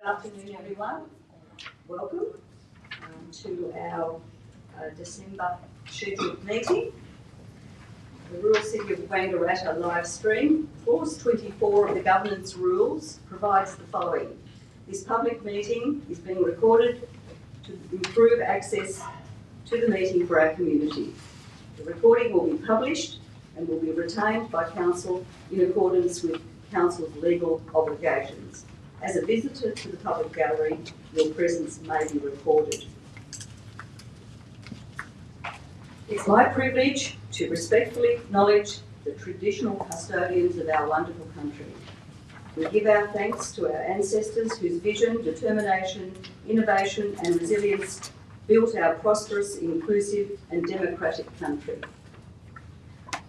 Good afternoon, everyone. Welcome to our December scheduled meeting. The Rural City of Wangaratta live stream. Clause 24 of the Governance Rules provides the following. This public meeting is being recorded to improve access to the meeting for our community. The recording will be published and will be retained by Council in accordance with Council's legal obligations. As a visitor to the public gallery, your presence may be recorded. It's my privilege to respectfully acknowledge the traditional custodians of our wonderful country. We give our thanks to our ancestors whose vision, determination, innovation and resilience built our prosperous, inclusive and democratic country.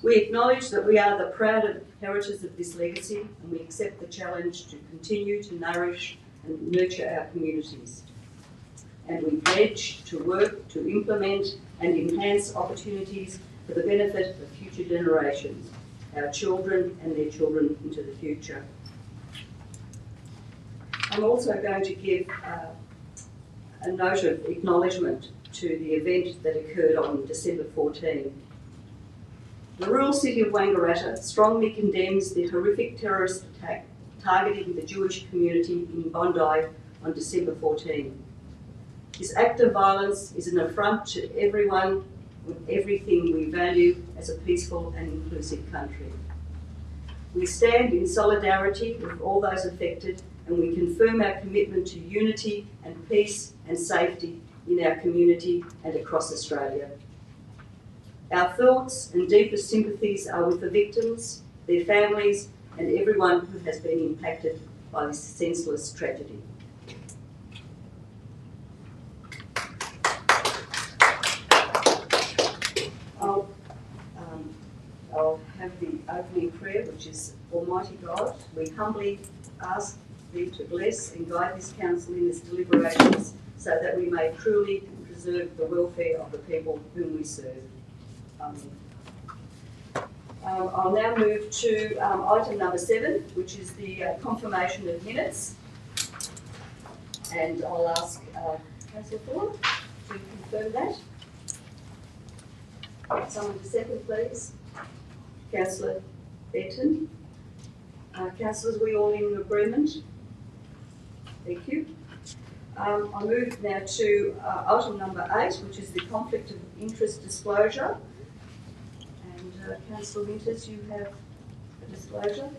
We acknowledge that we are the proud inheritors of this legacy and we accept the challenge to continue to nourish and nurture our communities. And we pledge to work to implement and enhance opportunities for the benefit of future generations, our children and their children into the future. I'm also going to give a note of acknowledgement to the event that occurred on December 14. The Rural City of Wangaratta strongly condemns the horrific terrorist attack targeting the Jewish community in Bondi on December 14. This act of violence is an affront to everyone with everything we value as a peaceful and inclusive country. We stand in solidarity with all those affected and we confirm our commitment to unity and peace and safety in our community and across Australia. Our thoughts and deepest sympathies are with the victims, their families and everyone who has been impacted by this senseless tragedy. I'll have the opening prayer, which is, Almighty God, we humbly ask Thee to bless and guide this council in its deliberations so that we may truly preserve the welfare of the people whom we serve. I'll now move to item number 7, which is the confirmation of minutes. And I'll ask Councillor Fuller to confirm that. Someone to second, please. Councillor Benton. Councillors, are we all in agreement? Thank you. I move now to item number 8, which is the conflict of interest disclosure. Councillor Winters, you have a disclosure?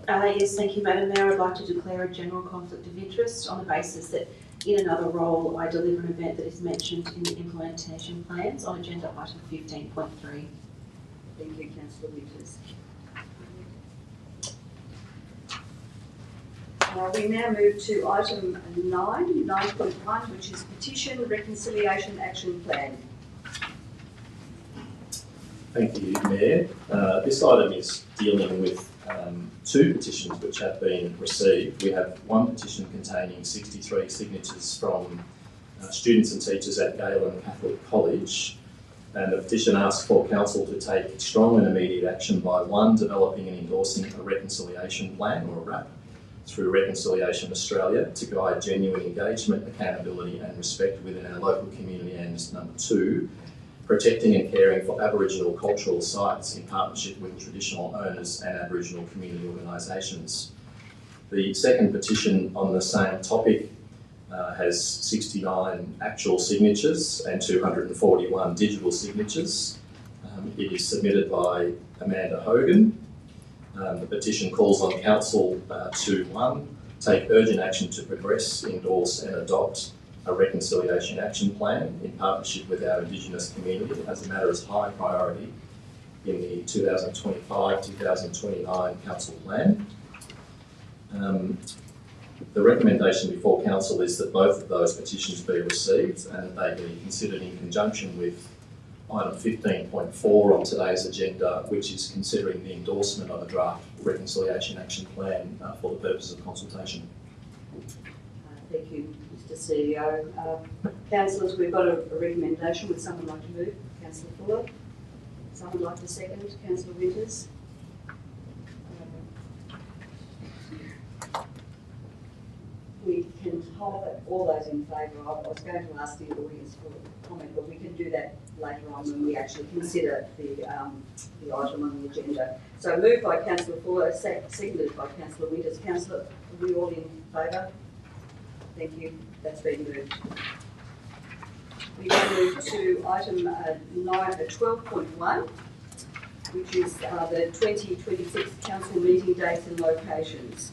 Yes, thank you, Madam Mayor. I'd like to declare a general conflict of interest on the basis that in another role I deliver an event that is mentioned in the implementation plans on agenda item 15.3. Thank you, Councillor Winters. We now move to item 9.1, which is Petition Reconciliation Action Plan. Thank you, Mayor. This item is dealing with 2 petitions which have been received. We have one petition containing 63 signatures from students and teachers at Galen Catholic College, and the petition asks for Council to take strong and immediate action by 1, developing and endorsing a reconciliation plan, or a RAP, through Reconciliation Australia to guide genuine engagement, accountability and respect within our local community, and number 2, protecting and caring for Aboriginal cultural sites in partnership with traditional owners and Aboriginal community organisations. The second petition on the same topic has 69 actual signatures and 241 digital signatures. It is submitted by Amanda Hogan. The petition calls on Council to 1, take urgent action to progress, endorse and adopt a reconciliation action plan in partnership with our Indigenous community as a matter of high priority in the 2025-2029 Council plan. The recommendation before Council is that both of those petitions be received and that they be considered in conjunction with item 15.4 on today's agenda, which is considering the endorsement of a draft reconciliation action plan for the purpose of consultation. Thank you, Mr CEO. Councillors, we've got a recommendation. Would someone like to move? Councillor Fuller. Someone like to second? Councillor Winters. we can hold it, all those in favour. I was going to ask the audience for a comment, but we can do that later on when we actually consider the item on the agenda. So moved by Councillor Fuller, seconded by Councillor Winters. Councillor, are we all in favour? Thank you. That's been moved. We now move to item 12.1, which is the 2026 council meeting dates and locations.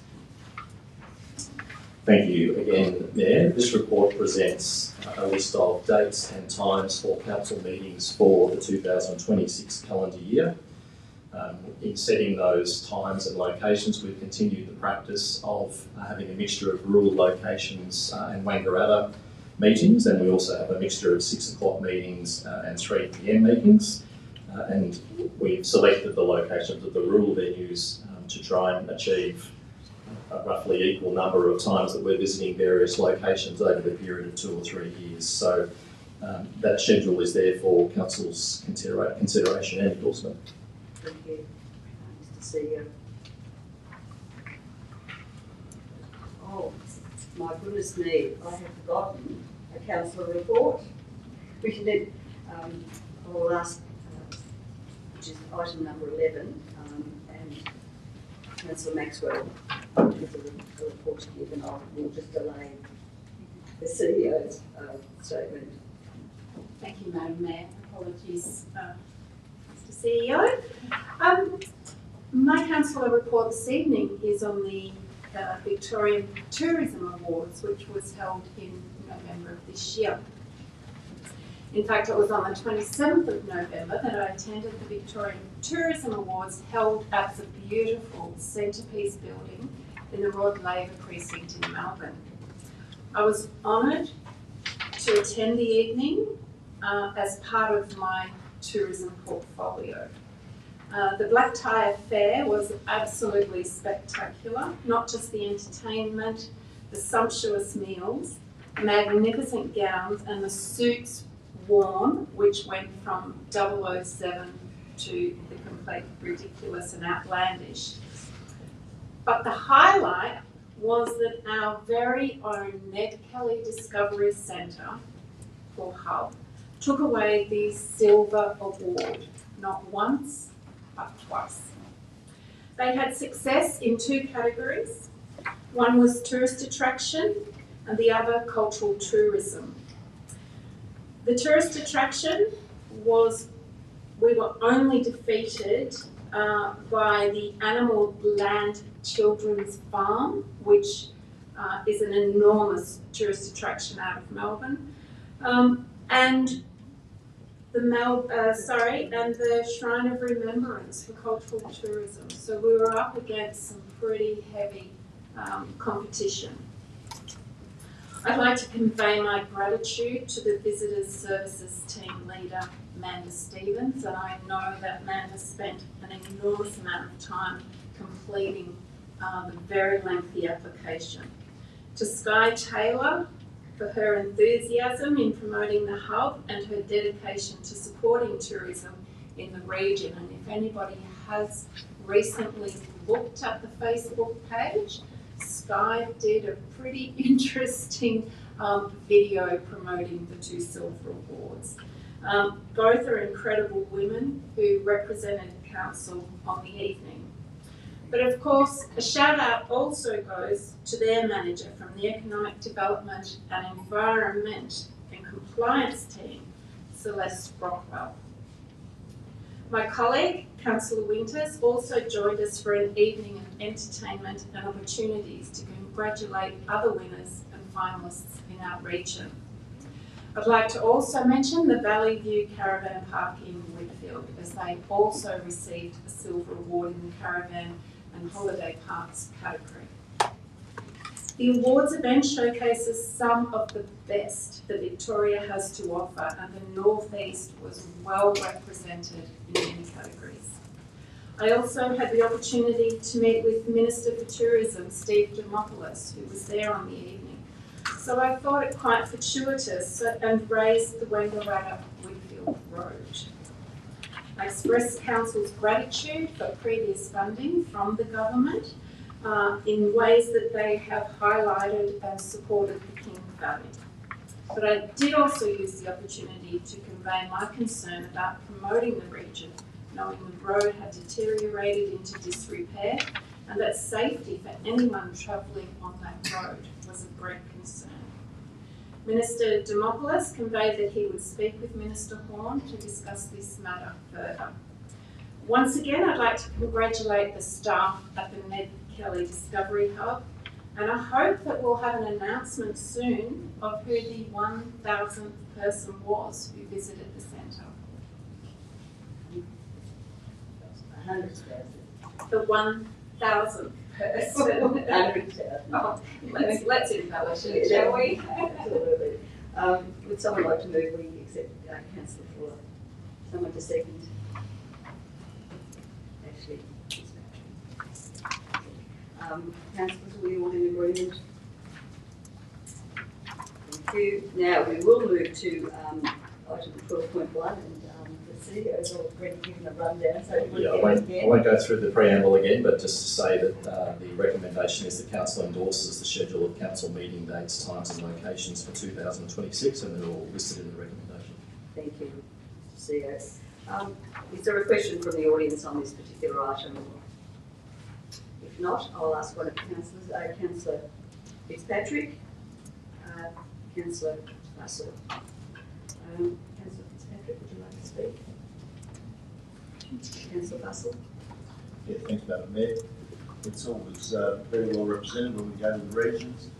Thank you again, Mayor. This report presents a list of dates and times for council meetings for the 2026 calendar year. In setting those times and locations, we've continued the practice of having a mixture of rural locations and Wangaratta meetings, and we also have a mixture of 6 o'clock meetings and 3 p.m. meetings. And we've selected the locations of the rural venues to try and achieve a roughly equal number of times that we're visiting various locations over the period of 2 or 3 years. So that schedule is there for Council's consideration and endorsement. Thank you, Mr. CEO. Oh, my goodness me, I have forgotten a councillor report. We did, I will ask, which is item number 11, and Councillor Maxwell has a report to give, and I will just delay the CEO's statement. Thank you, Madam Mayor. Apologies, Mr. CEO. My councillor report this evening is on the Victorian Tourism Awards, which was held in November of this year. In fact, it was on the 27th of November that I attended the Victorian Tourism Awards held at the beautiful Centrepiece building in the Rod Laver precinct in Melbourne. I was honoured to attend the evening as part of my tourism portfolio. The Black Tie Affair was absolutely spectacular, not just the entertainment, the sumptuous meals, magnificent gowns and the suits worn, which went from 007 to the complete ridiculous and outlandish. But the highlight was that our very own Ned Kelly Discovery Centre, or Hub, took away the Silver Award, not once, but twice. They had success in 2 categories. One was tourist attraction and the other cultural tourism. The tourist attraction was, we were only defeated by the Animal Land Children's Farm, which is an enormous tourist attraction out of Melbourne, and the Shrine of Remembrance for cultural tourism. So we were up against some pretty heavy competition. I'd like to convey my gratitude to the Visitors Services team leader, Amanda Stevens, and I know that Amanda spent an enormous amount of time completing the very lengthy application. To Sky Taylor, for her enthusiasm in promoting the hub and her dedication to supporting tourism in the region. And if anybody has recently looked at the Facebook page, Sky did a pretty interesting video promoting the 2 silver awards. Both are incredible women who represented council on the evening. But of course, a shout out also goes to their manager from the Economic Development and Environment and Compliance team, Celeste Rockwell. My colleague, Councillor Winters, also joined us for an evening of entertainment and opportunities to congratulate other winners and finalists in our region. I'd like to also mention the Valley View Caravan Park in Whitfield, as they also received a silver award in the Caravan and Holiday Parks category. The awards event showcases some of the best that Victoria has to offer, and the North East was well represented in many categories. I also had the opportunity to meet with Minister for Tourism, Steve Demopoulos, who was there on the evening. So I thought it quite fortuitous and raised the Wangaratta Whitfield Road. I expressed Council's gratitude for previous funding from the government, in ways that they have highlighted and supported the King family. But I did also use the opportunity to convey my concern about promoting the region, knowing the road had deteriorated into disrepair and that safety for anyone travelling on that road was of great concern. Minister Demopoulos conveyed that he would speak with Minister Horn to discuss this matter further. Once again, I'd like to congratulate the staff at the Ned Kelly Discovery Hub, and I hope that we'll have an announcement soon of who the 1,000th person was who visited the centre. 100,000. The 1,000th person. 100,000. Oh, let's embellish it, shall we? Absolutely. Would someone like to move we accept Councillor Fuller? Someone to second? Actually, councillors, are we all in agreement? Thank you. Now we will move to item 12.1 and the CEO's already given a rundown, so Yeah, I won't go through the preamble again, but just to say that the recommendation is the council endorses the schedule of council meeting dates, times and locations for 2026, and they're all listed in the recommendation. Thank you, CEO. Is there a question from the audience on this particular item? If not, I'll ask one of the councillors, Councillor Fitzpatrick, Councillor Russell. Councillor Fitzpatrick, would you like to speak? Councillor Russell. Yeah, thanks, Madam Mayor. It's always very well represented when we go to the regions,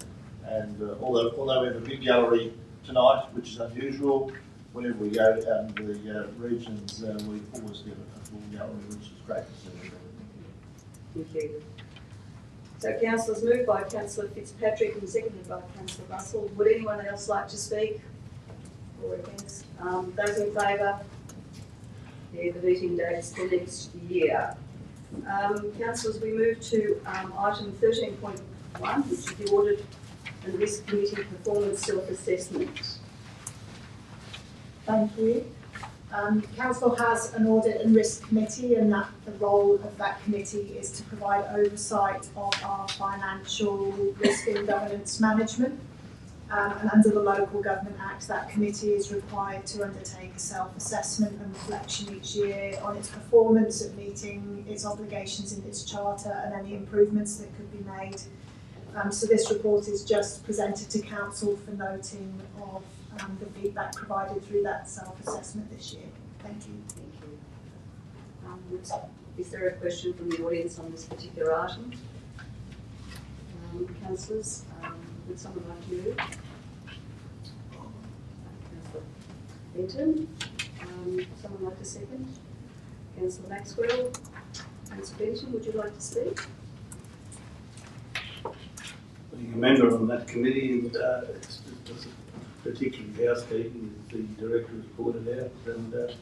and although we have a big gallery tonight, which is unusual, whenever we go out into the regions, we always get a full gallery, which is great to see. Thank you. So councillors, moved by Councillor Fitzpatrick and seconded by Councillor Russell. Would anyone else like to speak or against? Those in favour? Yeah, the meeting dates for next year. Councillors, we move to item 13.1, which is the Audit and Risk Committee Performance Self-Assessment. Thank you. Council has an Audit and Risk Committee, and that the role of that committee is to provide oversight of our financial risk and governance management. And under the Local Government Act, that committee is required to undertake a self-assessment and reflection each year on its performance at meeting its obligations in its charter and any improvements that could be made. So this report is just presented to Council for noting of the feedback provided through that self-assessment this year. Thank you. Thank you. Is there a question from the audience on this particular item? Councillors, would someone like to move? Councillor Benton. Someone like to second? Councillor Maxwell. Councillor Benton, would you like to speak? Being a member on that committee, and it's particularly housekeeping, as the director has pointed out, and it's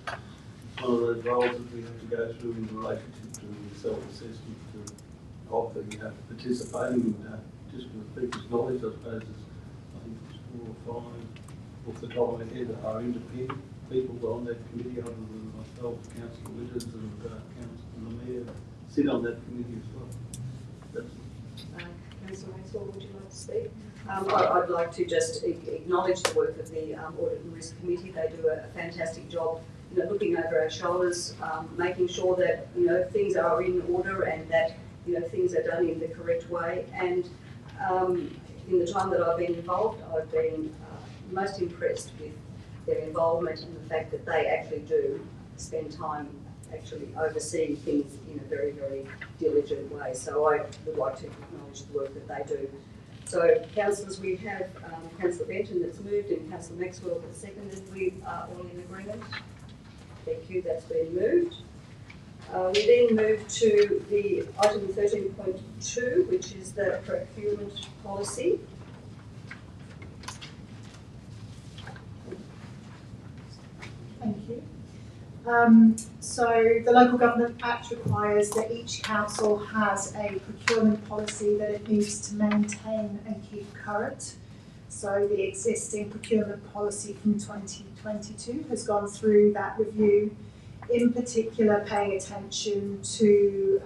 one of those roles that we have to go through in relation to the self-assessment of the participating, and just for people's knowledge, I suppose I think it's 4 or 5 off the top of my head are independent people on that committee, other than myself, Councillor Winters and Councillor Mayor sit on that committee as well. That's Councillor Maxwell, would you like to speak? I'd like to just acknowledge the work of the Audit and Risk Committee. They do a fantastic job, looking over our shoulders, making sure that things are in order and that things are done in the correct way. And in the time that I've been involved, I've been most impressed with their involvement and the fact that they actually do spend time actually overseeing things in a very, very diligent way. So I would like to acknowledge the work that they do. So, councillors, we have Councillor Benton that's moved and Councillor Maxwell that's seconded. We are all in agreement. Thank you, that's been moved. We then move to the item 13.2, which is the procurement policy. Thank you. So the Local Government Act requires that each council has a procurement policy that it needs to maintain and keep current. So the existing procurement policy from 2022 has gone through that review, in particular paying attention to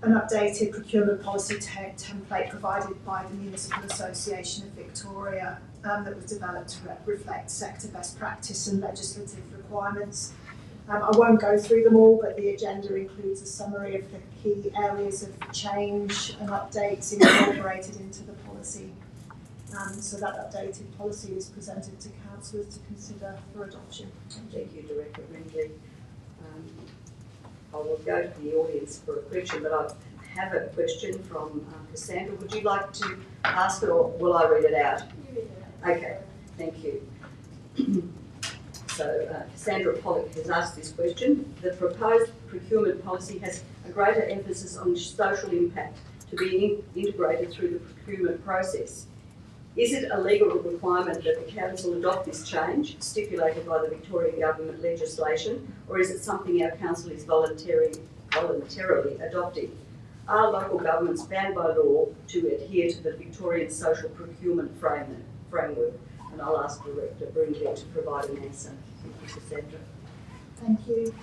an updated procurement policy template provided by the Municipal Association of Victoria that was developed to reflect sector best practice and legislative requirements. I won't go through them all, but the agenda includes a summary of the key areas of change and updates incorporated into the policy. So that updated policy is presented to councillors to consider for adoption. Thank you, Director Brindley. I will go to the audience for a question, but I have a question from Cassandra. Would you like to ask it, or will I read it out? Okay, thank you. So Cassandra Pollock has asked this question. The proposed procurement policy has a greater emphasis on social impact to be integrated through the procurement process. Is it a legal requirement that the Council adopt this change stipulated by the Victorian Government legislation, or is it something our Council is voluntarily adopting? Are local governments bound by law to adhere to the Victorian social procurement framework? And I'll ask Director Brindley to provide an answer. Thank you, Cassandra. Thank you.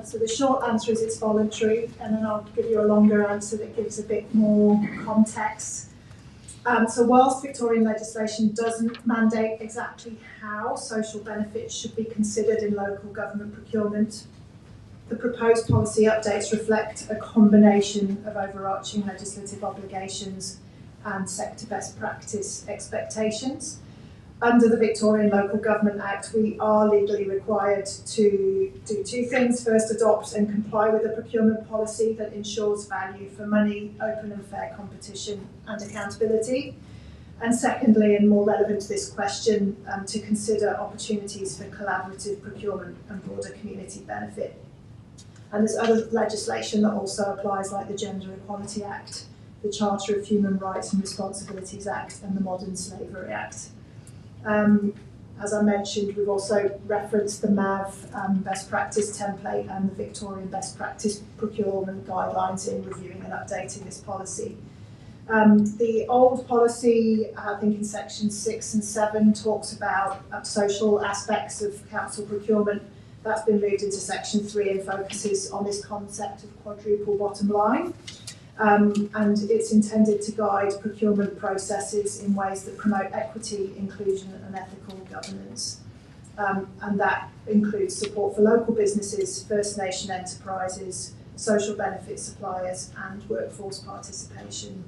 So the short answer is it's voluntary, and then I'll give you a longer answer that gives a bit more context. So whilst Victorian legislation doesn't mandate exactly how social benefits should be considered in local government procurement, the proposed policy updates reflect a combination of overarching legislative obligations and sector best practice expectations. Under the Victorian Local Government Act, we are legally required to do two things. First, adopt and comply with a procurement policy that ensures value for money, open and fair competition and accountability. And secondly, and more relevant to this question, to consider opportunities for collaborative procurement and broader community benefit. And there's other legislation that also applies, like the Gender Equality Act, the Charter of Human Rights and Responsibilities Act and the Modern Slavery Act. As I mentioned, we've also referenced the MAV best practice template and the Victorian best practice procurement guidelines in reviewing and updating this policy. The old policy, I think in sections 6 and 7, talks about social aspects of council procurement. That's been moved into section 3 and focuses on this concept of quadruple bottom line. And it's intended to guide procurement processes in ways that promote equity, inclusion and ethical governance. And that includes support for local businesses, First Nation enterprises, social benefit suppliers and workforce participation.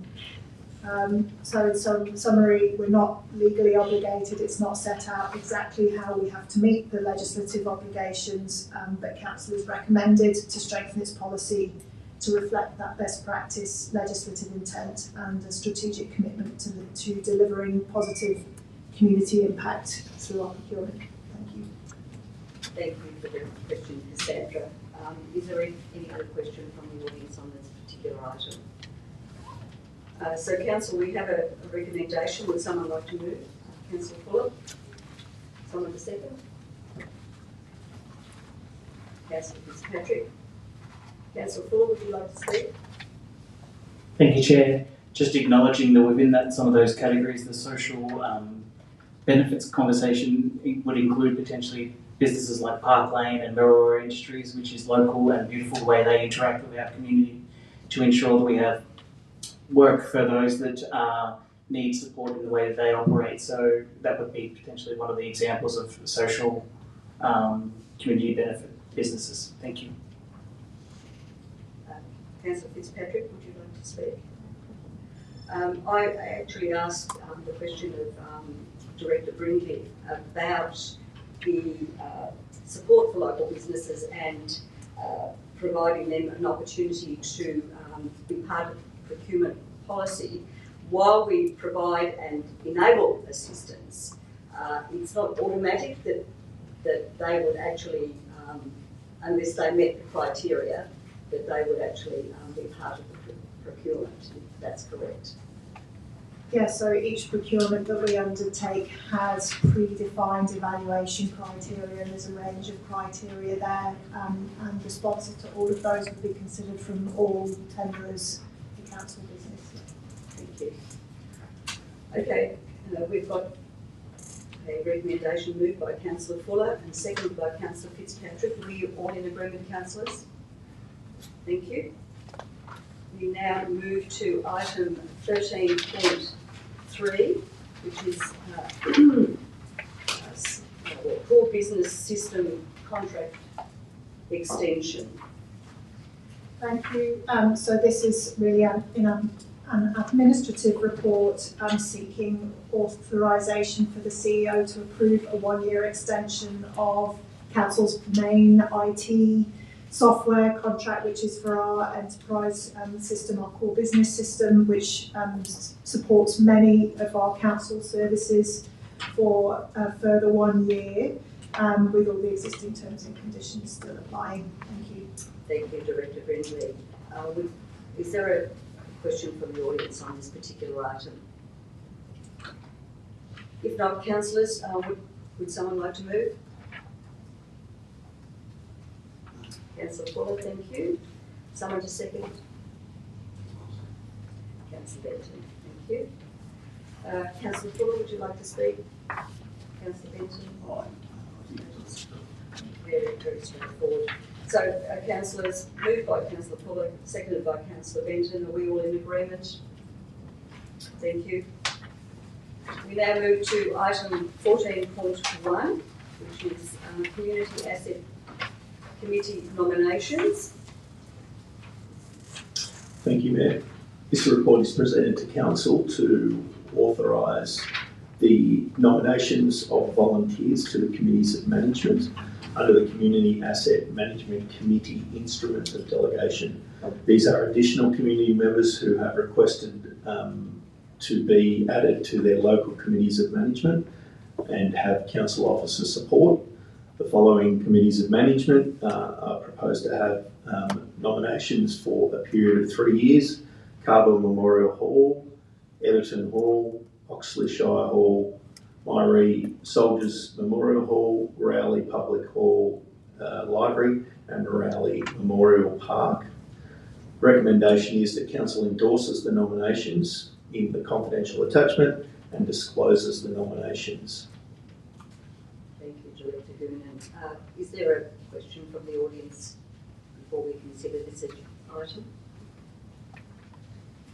So in summary, we're not legally obligated, it's not set out exactly how we have to meet the legislative obligations, but Council has recommended to strengthen its policy to reflect that best practice, legislative intent and a strategic commitment to delivering positive community impact through our procurement. Thank you. Thank you for the question, Cassandra. Is there any other question from the audience on this particular item? So Council, we have a recommendation. Would someone like to move? Councillor Fuller? Someone to second? Councillor Fitzpatrick? Councillor Fuller, would you like to speak? Thank you, Chair. Just acknowledging that within that, some of those categories, the social benefits conversation would include potentially businesses like Park Lane and Merrill Industries, which is local and beautiful the way they interact with our community to ensure that we have work for those that need support in the way that they operate. So that would be potentially one of the examples of social community benefit businesses. Thank you. Councillor Fitzpatrick, would you like to speak? I actually asked the question of Director Brindley about the support for local businesses and providing them an opportunity to be part of the procurement policy. While we provide and enable assistance, it's not automatic that they would actually, unless they met the criteria, that they would actually be part of the procurement, if that's correct. Yeah, so each procurement that we undertake has predefined evaluation criteria, and there's a range of criteria there, and responses to all of those would be considered from all tenderers in council business. Thank you. Okay, we've got a recommendation moved by Councillor Fuller and seconded by Councillor Fitzpatrick. Were you all in agreement, councillors? Thank you. We now move to item 13.3, which is core business system contract extension. Thank you. So this is really an administrative report seeking authorisation for the CEO to approve a one-year extension of Council's main IT software contract, which is for our enterprise system, our core business system, which supports many of our council services for a further 1 year, with all the existing terms and conditions still applying. Thank you. Thank you, Director Brindley. Is there a question from the audience on this particular item? If not, councillors, would someone like to move? Councillor Fuller, thank you. Someone to second? Councillor Benton, thank you. Councillor Fuller, would you like to speak? Councillor Benton? Very, very straightforward. So, councillors, moved by Councillor Fuller, seconded by Councillor Benton. Are we all in agreement? Thank you. We now move to item 14.1, which is Community Asset Committee nominations. Thank you, Mayor. This report is presented to Council to authorise the nominations of volunteers to the committees of management under the Community Asset Management Committee instrument of delegation. These are additional community members who have requested to be added to their local committees of management and have council officer support. The following committees of management are proposed to have nominations for a period of 3 years: Carville Memorial Hall, Everton Hall, Oxley Shire Hall, Myrie Soldiers Memorial Hall, Rowley Public Hall Library, and Rowley Memorial Park. Recommendation is that Council endorses the nominations in the confidential attachment and discloses the nominations. Thank you, Director Goonan. Is there a question from the audience before we consider this item?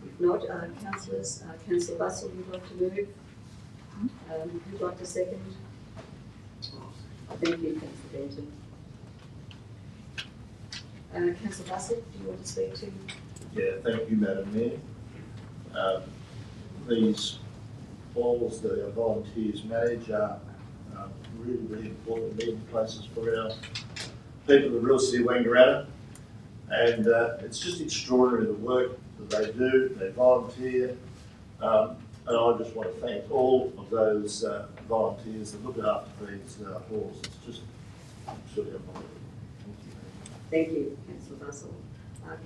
If not, councillors, Councillor Bussell, would like to move? Who'd like to second? Thank you, Councillor Benton. Councillor Bussell, do you want to speak to? Yeah, thank you, Madam Mayor. These halls that our volunteers manage are really, really important meeting places for our people of the real city of Wangaratta. And it's just extraordinary the work that they do, they volunteer. And I just want to thank all of those volunteers that look after these halls. It's just absolutely unbelievable. Thank you, Councillor Bussell.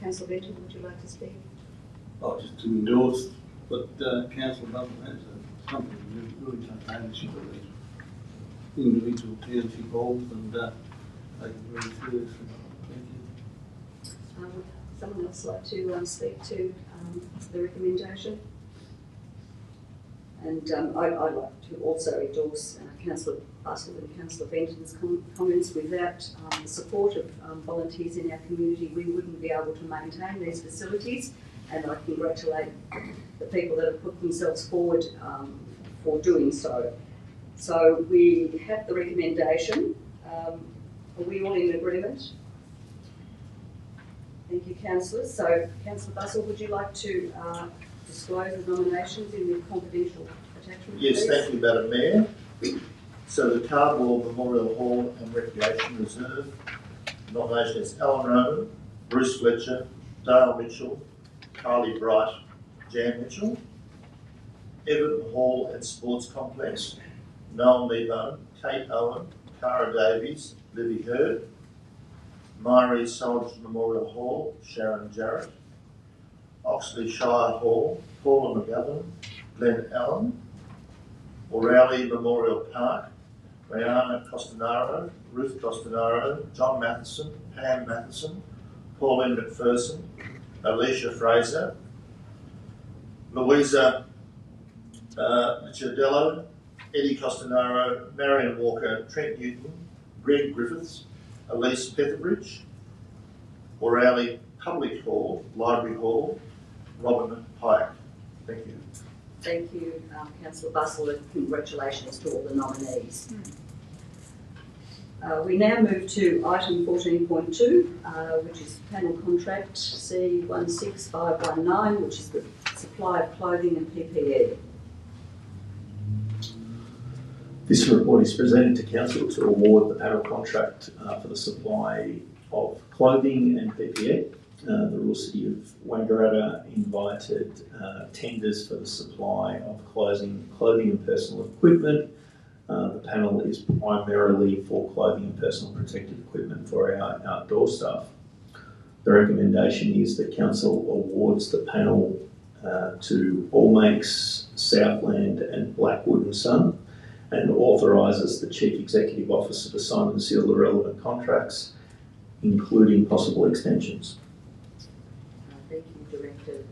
Councillor Benton, would you like to speak? Oh, just to endorse what Council Bussell has, something really take ownership of these individual township halls and take it very seriously. Thank you. Would someone else like to speak to the recommendation? And I'd like to also endorse Councillor Bussell and Councillor Benton's comments. Without the support of volunteers in our community, we wouldn't be able to maintain these facilities, and I congratulate the people that have put themselves forward for doing so. So we have the recommendation. Are we all in agreement? Thank you, councillors. So, Councillor Bussell, would you like to disclose the nominations in the confidential attachment? Yes, please? thank you, Madam Mayor. So the Carville Memorial Hall and Recreation Reserve nomination is Alan Roman, Bruce Fletcher, Dale Mitchell, Carly Bright, Jan Mitchell. Everton Hall and Sports Complex, Noel Kneebone, Kate Owen, Cara Davies, Libby Hurd. Myrie Soldiers Memorial Hall, Sharon Jarrett. Oxley Shire Hall, Paula McGovern, Glenn Allen. O'Reilly Memorial Park, Rihanna Costanaro, Ruth Costanaro, John Matheson, Pam Matheson, Pauline McPherson, Alicia Fraser, Louisa Licciardello, Eddie Costanaro, Marion Walker, Trent Newton, Greg Griffiths, Elise Petherbridge, O'Reilly Public Hall, Library Hall, Robin Pike. Thank you. Thank you, Councillor Bustle, and congratulations to all the nominees. We now move to item 14.2, which is panel contract C16519, which is the supply of clothing and PPE. This report is presented to Council to award the panel contract for the supply of clothing and PPE. The Rural City of Wangaratta invited tenders for the supply of clothing and personal equipment. The panel is primarily for clothing and personal protective equipment for our outdoor staff. The recommendation is that Council awards the panel to Allmakes, Southland and Blackwood and Son, and authorises the Chief Executive Officer to sign and seal the relevant contracts, including possible extensions. Thank you, Director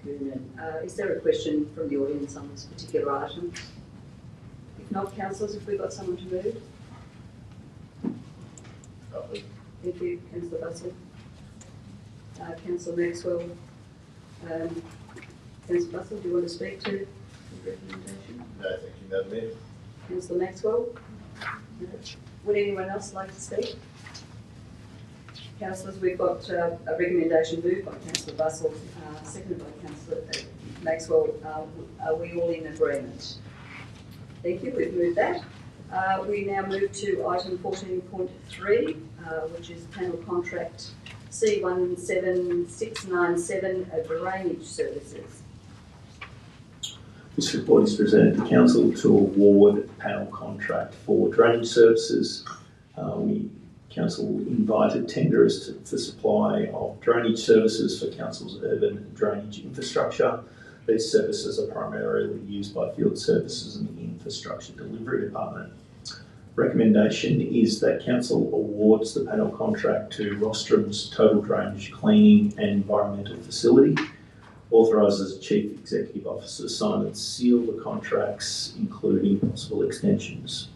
Goonan. Is there a question from the audience on this particular item? If not, councillors, have we got someone to move? Thank you, Councillor Bustle. Councillor Maxwell. Councillor Bustle, do you want to speak to the recommendation? No, thank you, Madam Mayor. Councillor Maxwell? No. Would anyone else like to speak? Councillors, we've got a recommendation moved by Councillor Bustle, seconded by Councillor Maxwell. Are we all in agreement? Thank you, we've moved that. We now move to item 14.3, which is panel contract C17697 of drainage services. This report is presented to Council to award panel contract for drainage services. Council invited tenderers for supply of drainage services for Council's urban drainage infrastructure. These services are primarily used by Field Services and the Infrastructure Delivery Department. Recommendation is that Council awards the panel contract to Rostrom's Total Drainage Cleaning and Environmental Facility, authorises Chief Executive Officer to sign and seal the contracts, including possible extensions.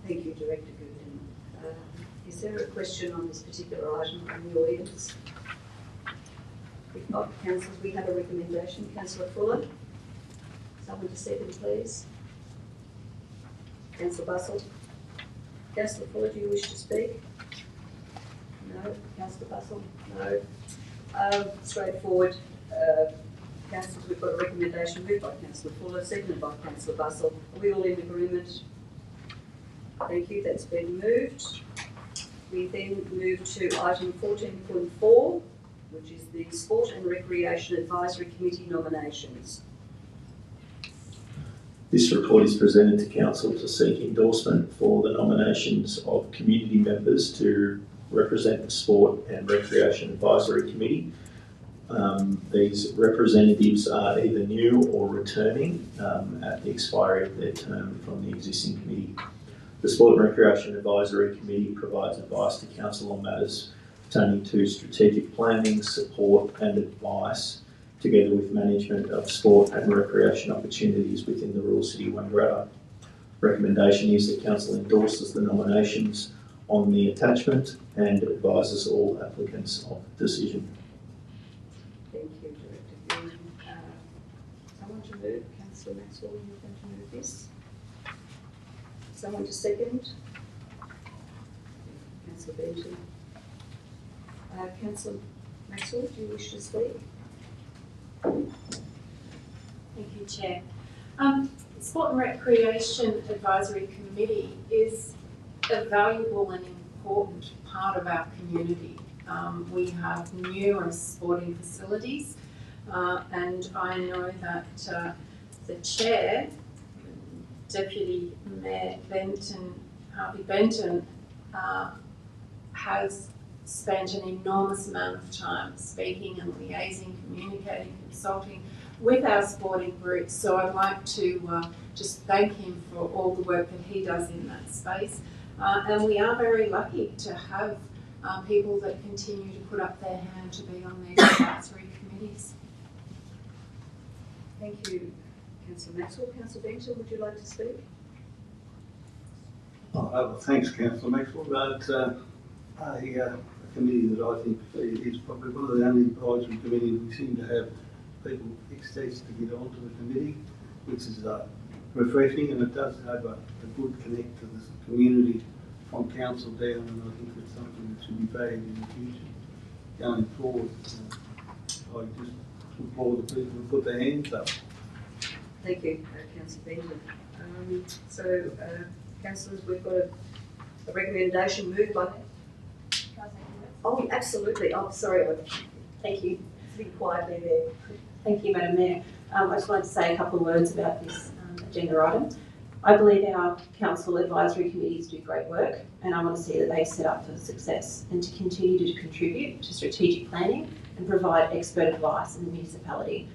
Thank you, Director Goonan. Is there a question on this particular item from the audience? If not, councillors, we have a recommendation. Councillor Fuller? Someone to second, please. Councillor Bustle? Councillor Fuller, do you wish to speak? No. Councillor Bustle? No. Straightforward. Councillors, we've got a recommendation moved by Councillor Fuller, seconded by Councillor Bustle. Are we all in agreement? Thank you, that's been moved. We then move to item 14.4, which is the Sport and Recreation Advisory Committee nominations. This report is presented to Council to seek endorsement for the nominations of community members to represent the Sport and Recreation Advisory Committee. These representatives are either new or returning at the expiry of their term from the existing committee. The Sport and Recreation Advisory Committee provides advice to Council on matters pertaining to strategic planning, support and advice, together with management of sport and recreation opportunities within the Rural City of Wangaratta. Recommendation is that Council endorses the nominations on the attachment and advises all applicants of the decision. Thank you, Director Goonan. Someone to move? Councillor Maxwell, you're going to move this? Someone to second? Councillor Benton. Councillor Maxwell, do you wish to speak? Thank you, Chair. Sport and Recreation Advisory Committee is a valuable and important part of our community. We have numerous sporting facilities, and I know that the Chair, Deputy Mayor Harvey Benton, has spent an enormous amount of time speaking and liaising, communicating, consulting with our sporting groups. So I'd like to just thank him for all the work that he does in that space. And we are very lucky to have people that continue to put up their hand to be on these advisory committees. Thank you, Councillor Maxwell. Councillor Benton, would you like to speak? Well, thanks, Councillor Maxwell, but committee that I think is probably one of the only advisory committees we seem to have people ecstatic to get onto the committee, which is refreshing, and it does have a good connect to the community from council down, and I think it's something that should be valued in the future going forward. I just applaud the people who put their hands up. Thank you, Councillor Benton. Councillors, we've got a recommendation moved by. Oh, absolutely. Oh, sorry. Thank you. Sitting quietly there. Thank you, Madam Mayor. I just wanted to say a couple of words about this agenda item. I believe our council advisory committees do great work, and I want to see that they set up for success and to continue to contribute to strategic planning and provide expert advice in the municipality.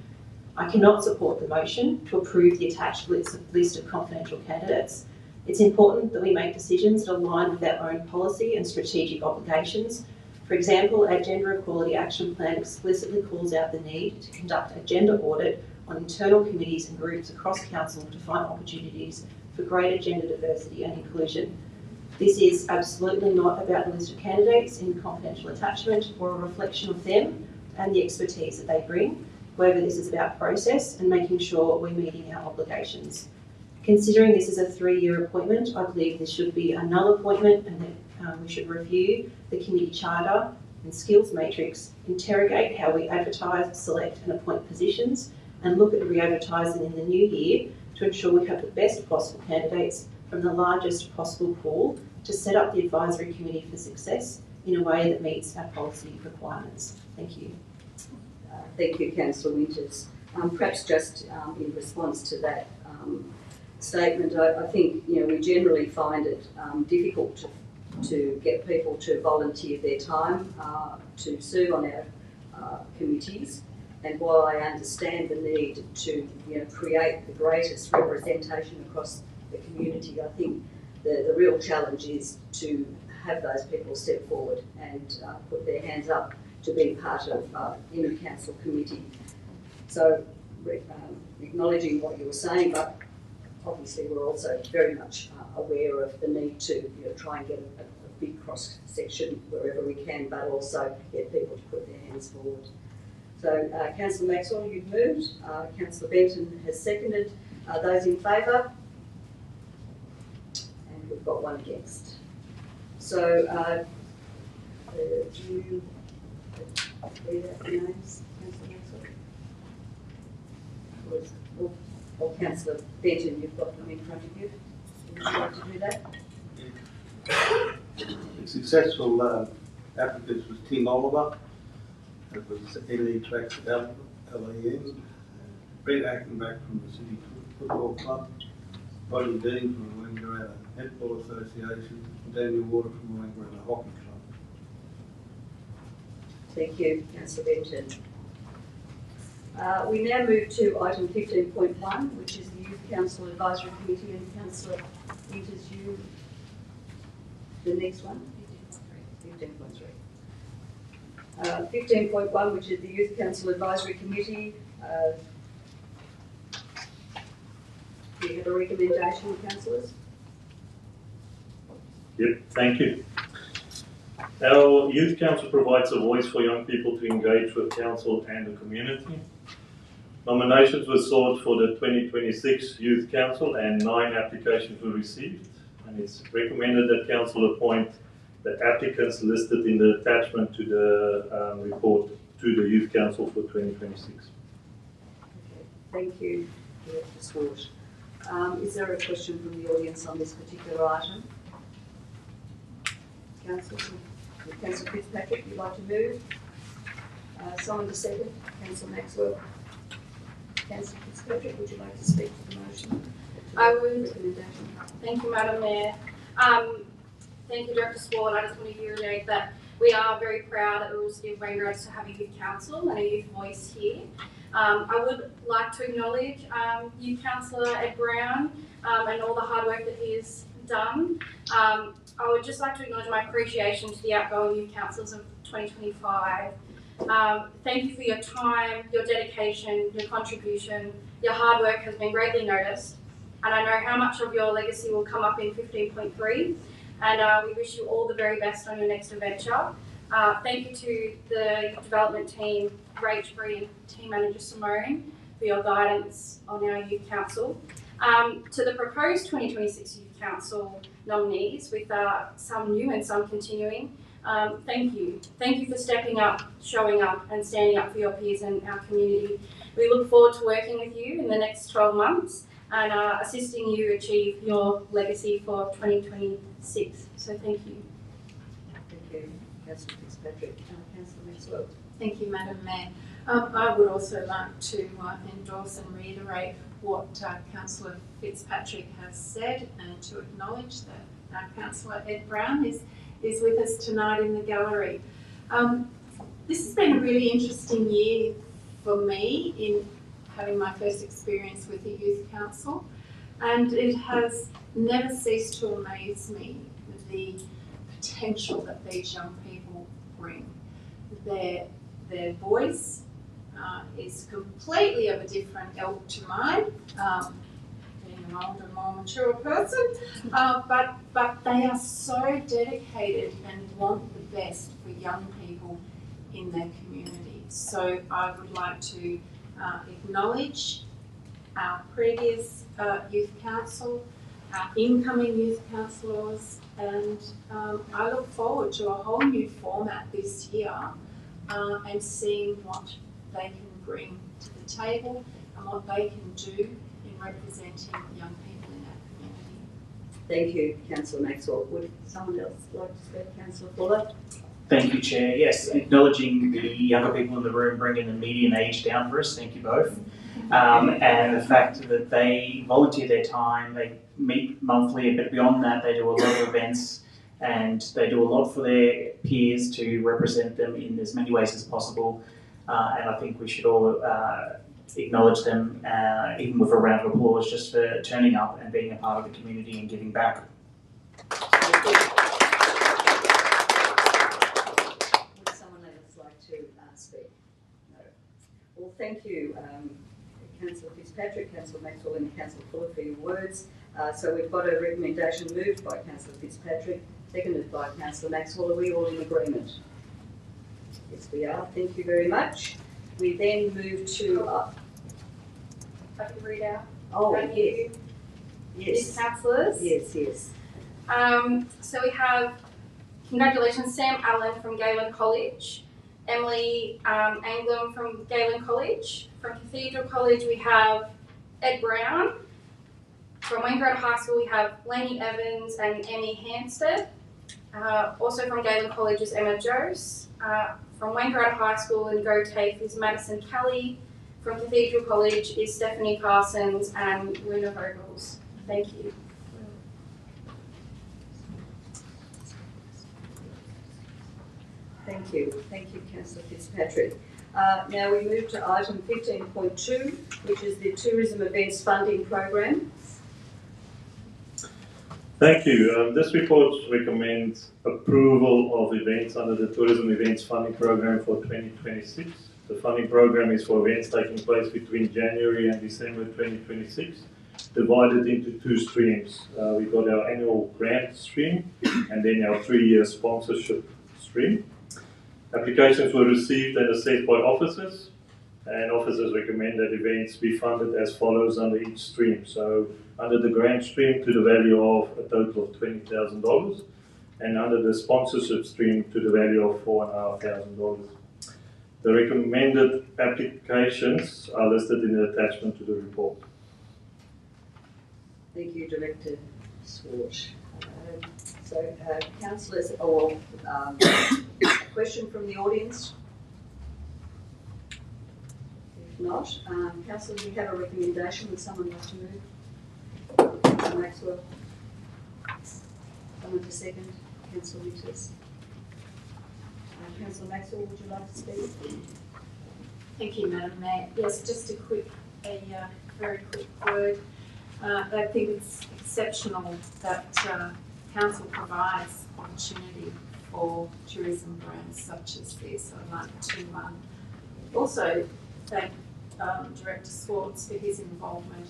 I cannot support the motion to approve the attached list of confidential candidates. It's important that we make decisions that align with our own policy and strategic obligations. For example, our Gender Equality Action Plan explicitly calls out the need to conduct a gender audit on internal committees and groups across council to find opportunities for greater gender diversity and inclusion. This is absolutely not about the list of candidates in confidential attachment or a reflection of them and the expertise that they bring. However, this is about process and making sure we're meeting our obligations. Considering this is a 3-year appointment, I believe this should be a null appointment, and that we should review the committee charter and skills matrix, interrogate how we advertise, select and appoint positions, and look at re-advertising in the new year to ensure we have the best possible candidates from the largest possible pool to set up the advisory committee for success in a way that meets our policy requirements. Thank you. Thank you, Councillor Winters. Perhaps just in response to that statement, I think we generally find it difficult to get people to volunteer their time to serve on our committees. And while I understand the need to create the greatest representation across the community, I think the real challenge is to have those people step forward and put their hands up to be part of any council committee. So acknowledging what you were saying, but obviously we're also very much aware of the need to try and get a big cross section wherever we can, but also get people to put their hands forward. So Councillor Maxwell, you've moved. Councillor Benton has seconded. Those in favour? And we've got one against. So do you read out the names, Councillor Maxwell? Or Councillor Benton, you've got them in front of you. Would you like to do that? The successful applicants was Tim Oliver, it was NE Tracks LEN, Brett Ackenbach from the City Football Club, Rodney Dean from the Wangaratta Netball Association, and Daniel Water from the Wangaratta Hockey Club. Thank you, Councillor Benton. We now move to item 15.1, which is the Youth Council Advisory Committee, and Councillor Winters, you, the next one? 15.3. 15.1, which is the Youth Council Advisory Committee. Do you have a recommendation, councillors? Yep, thank you. Our Youth Council provides a voice for young people to engage with council and the community. Nominations were sought for the 2026 Youth Council and 9 applications were received, and it's recommended that council appoint the applicants listed in the attachment to the report to the Youth Council for 2026. Okay, thank you, Director Swart. Is there a question from the audience on this particular item? Councillor Fitzpatrick, you'd like to move? Someone to second? Councillor Maxwell. Councillor Fitzpatrick, would you like to speak to the motion? I would. Thank you, Madam Mayor. Thank you, Director Swart. I just want to reiterate that we are very proud at Rural City of Wangaratta to have a youth council and a youth voice here. I would like to acknowledge Youth Councillor Ed Brown and all the hard work that he has done. I would just like to acknowledge my appreciation to the outgoing youth councillors of 2025. Thank you for your time, your dedication, your contribution. Your hard work has been greatly noticed, and I know how much of your legacy will come up in 15.3. And we wish you all the very best on your next adventure. Thank you to the youth development team, Rach Bree and team manager Simone, for your guidance on our youth council. To the proposed 2026 youth council nominees, with some new and some continuing, thank you. Thank you for stepping up, showing up and standing up for your peers and our community. We look forward to working with you in the next 12 months and assisting you achieve your legacy for 2026. So thank you. Thank you, Councillor Fitzpatrick. Councillor Maxwell. Thank you, Madam Mayor. I would also like to endorse and reiterate what Councillor Fitzpatrick has said, and to acknowledge that our Councillor Ed Brown is with us tonight in the gallery. This has been a really interesting year for me in having my first experience with the Youth Council, and it has never ceased to amaze me the potential that these young people bring. Their voice is completely of a different ilk to mine, being an older, more mature person, but they are so dedicated and want the best for young people in their community. So I would like to acknowledge our previous youth council, our incoming youth councillors, and I look forward to a whole new format this year and seeing what they can bring to the table and what they can do in representing young people in our community. Thank you, Councillor Maxwell. Would someone else like to speak? Councillor Fuller. Thank you, Chair. Yes, acknowledging the younger people in the room, bringing the median age down for us. Thank you both. And the fact that they volunteer their time, they meet monthly, a bit beyond that, they do a lot of events, and they do a lot for their peers to represent them in as many ways as possible. And I think we should all acknowledge them, even with a round of applause, just for turning up and being a part of the community and giving back. Would someone else like to speak? No. Well, thank you, Councillor Fitzpatrick, Councillor Maxwell and Councillor Fuller for your words. So we've got a recommendation moved by Councillor Fitzpatrick, seconded by Councillor Maxwell. Are we all in agreement? Yes, we are. Thank you very much. We then move to... I can read out. Oh, Thank you. Yes. Youth councillors. Yes, yes. So we have, congratulations, Sam Allen from Galen College, Emily Anglum from Galen College. From Cathedral College we have Ed Brown. From Wangaratta High School we have Lainey Evans and Emmy Hampstead. Also from Galen College is Emma Jose. From Wangaratta High School in Go TAFE is Madison Kelly. From Cathedral College is Stephanie Parsons and Luna Vogels. Thank you. Thank you. Thank you, Councillor Fitzpatrick. Now we move to item 15.2, which is the Tourism Events Funding Program. Thank you. This report recommends approval of events under the Tourism Events Funding Program for 2026. The funding program is for events taking place between January and December 2026, divided into two streams. We've got our annual grant stream and then our 3-year sponsorship stream. Applications were received and assessed by officers, and officers recommend that events be funded as follows under each stream. So under the grant stream to the value of a total of $20,000, and under the sponsorship stream to the value of $4,500. The recommended applications are listed in the attachment to the report. Thank you, Director Swart. Councillors, a question from the audience? If not, Councillors, we have a recommendation. Would someone like to move? Councillor Maxwell. Someone to second? Councillor Winters. Councillor Maxwell, would you like to speak? Thank you, Madam Mayor. Yes, just a very quick word. I think it's exceptional that Council provides opportunity for tourism brands such as this. I'd like to also thank Director Swartz for his involvement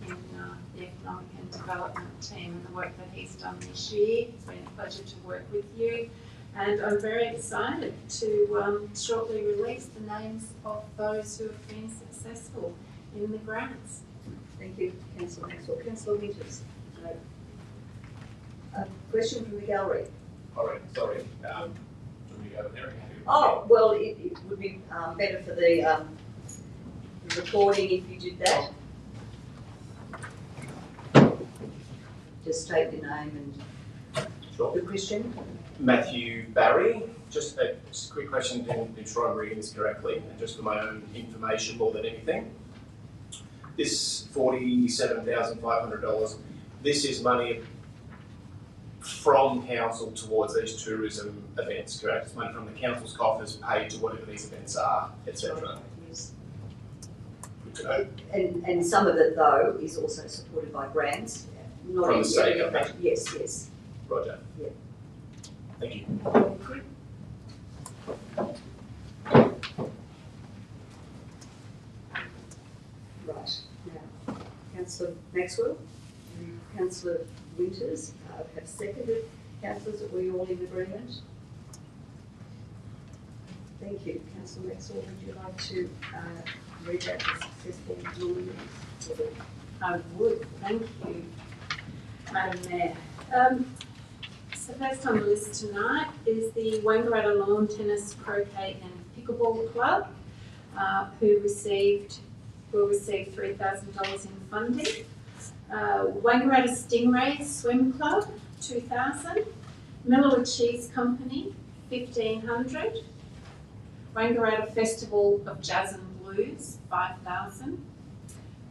in the Economic and Development team and the work that he's done this year. It's been a pleasure to work with you. And I'm very excited to shortly release the names of those who have been successful in the grants. Thank you, Councillor Maxwell. Councillor Winters. A question from the gallery. All right, sorry. Do we have there? Oh, well, it would be better for the recording if you did that. Just state your name and the question. Matthew Barry. Just a quick question to ensure I'm reading this correctly, and just for my own information more than anything. This $47,500, this is money from council towards these tourism events, correct? It's money from the council's coffers paid to whatever these events are, etc. Yes. Good to know. And some of it, though, is also supported by grants. Not From the in state area, but government? yes, yes. Roger. Yeah. Thank you. Thank you. Right, now, Councillor Maxwell and Councillor Winters have seconded. Councillors, are we all in agreement? Thank you. Councillor Maxwell, would you like to read out the successful nominees? I would, thank you, Madam Mayor. So first on the list tonight is the Wangaratta Lawn Tennis, Croquet and Pickleball Club, who will receive $3,000 in funding. Wangaratta Stingrays Swim Club, $2,000. Millawa Cheese Company, $1,500. Wangaratta Festival of Jazz and Blues, $5,000.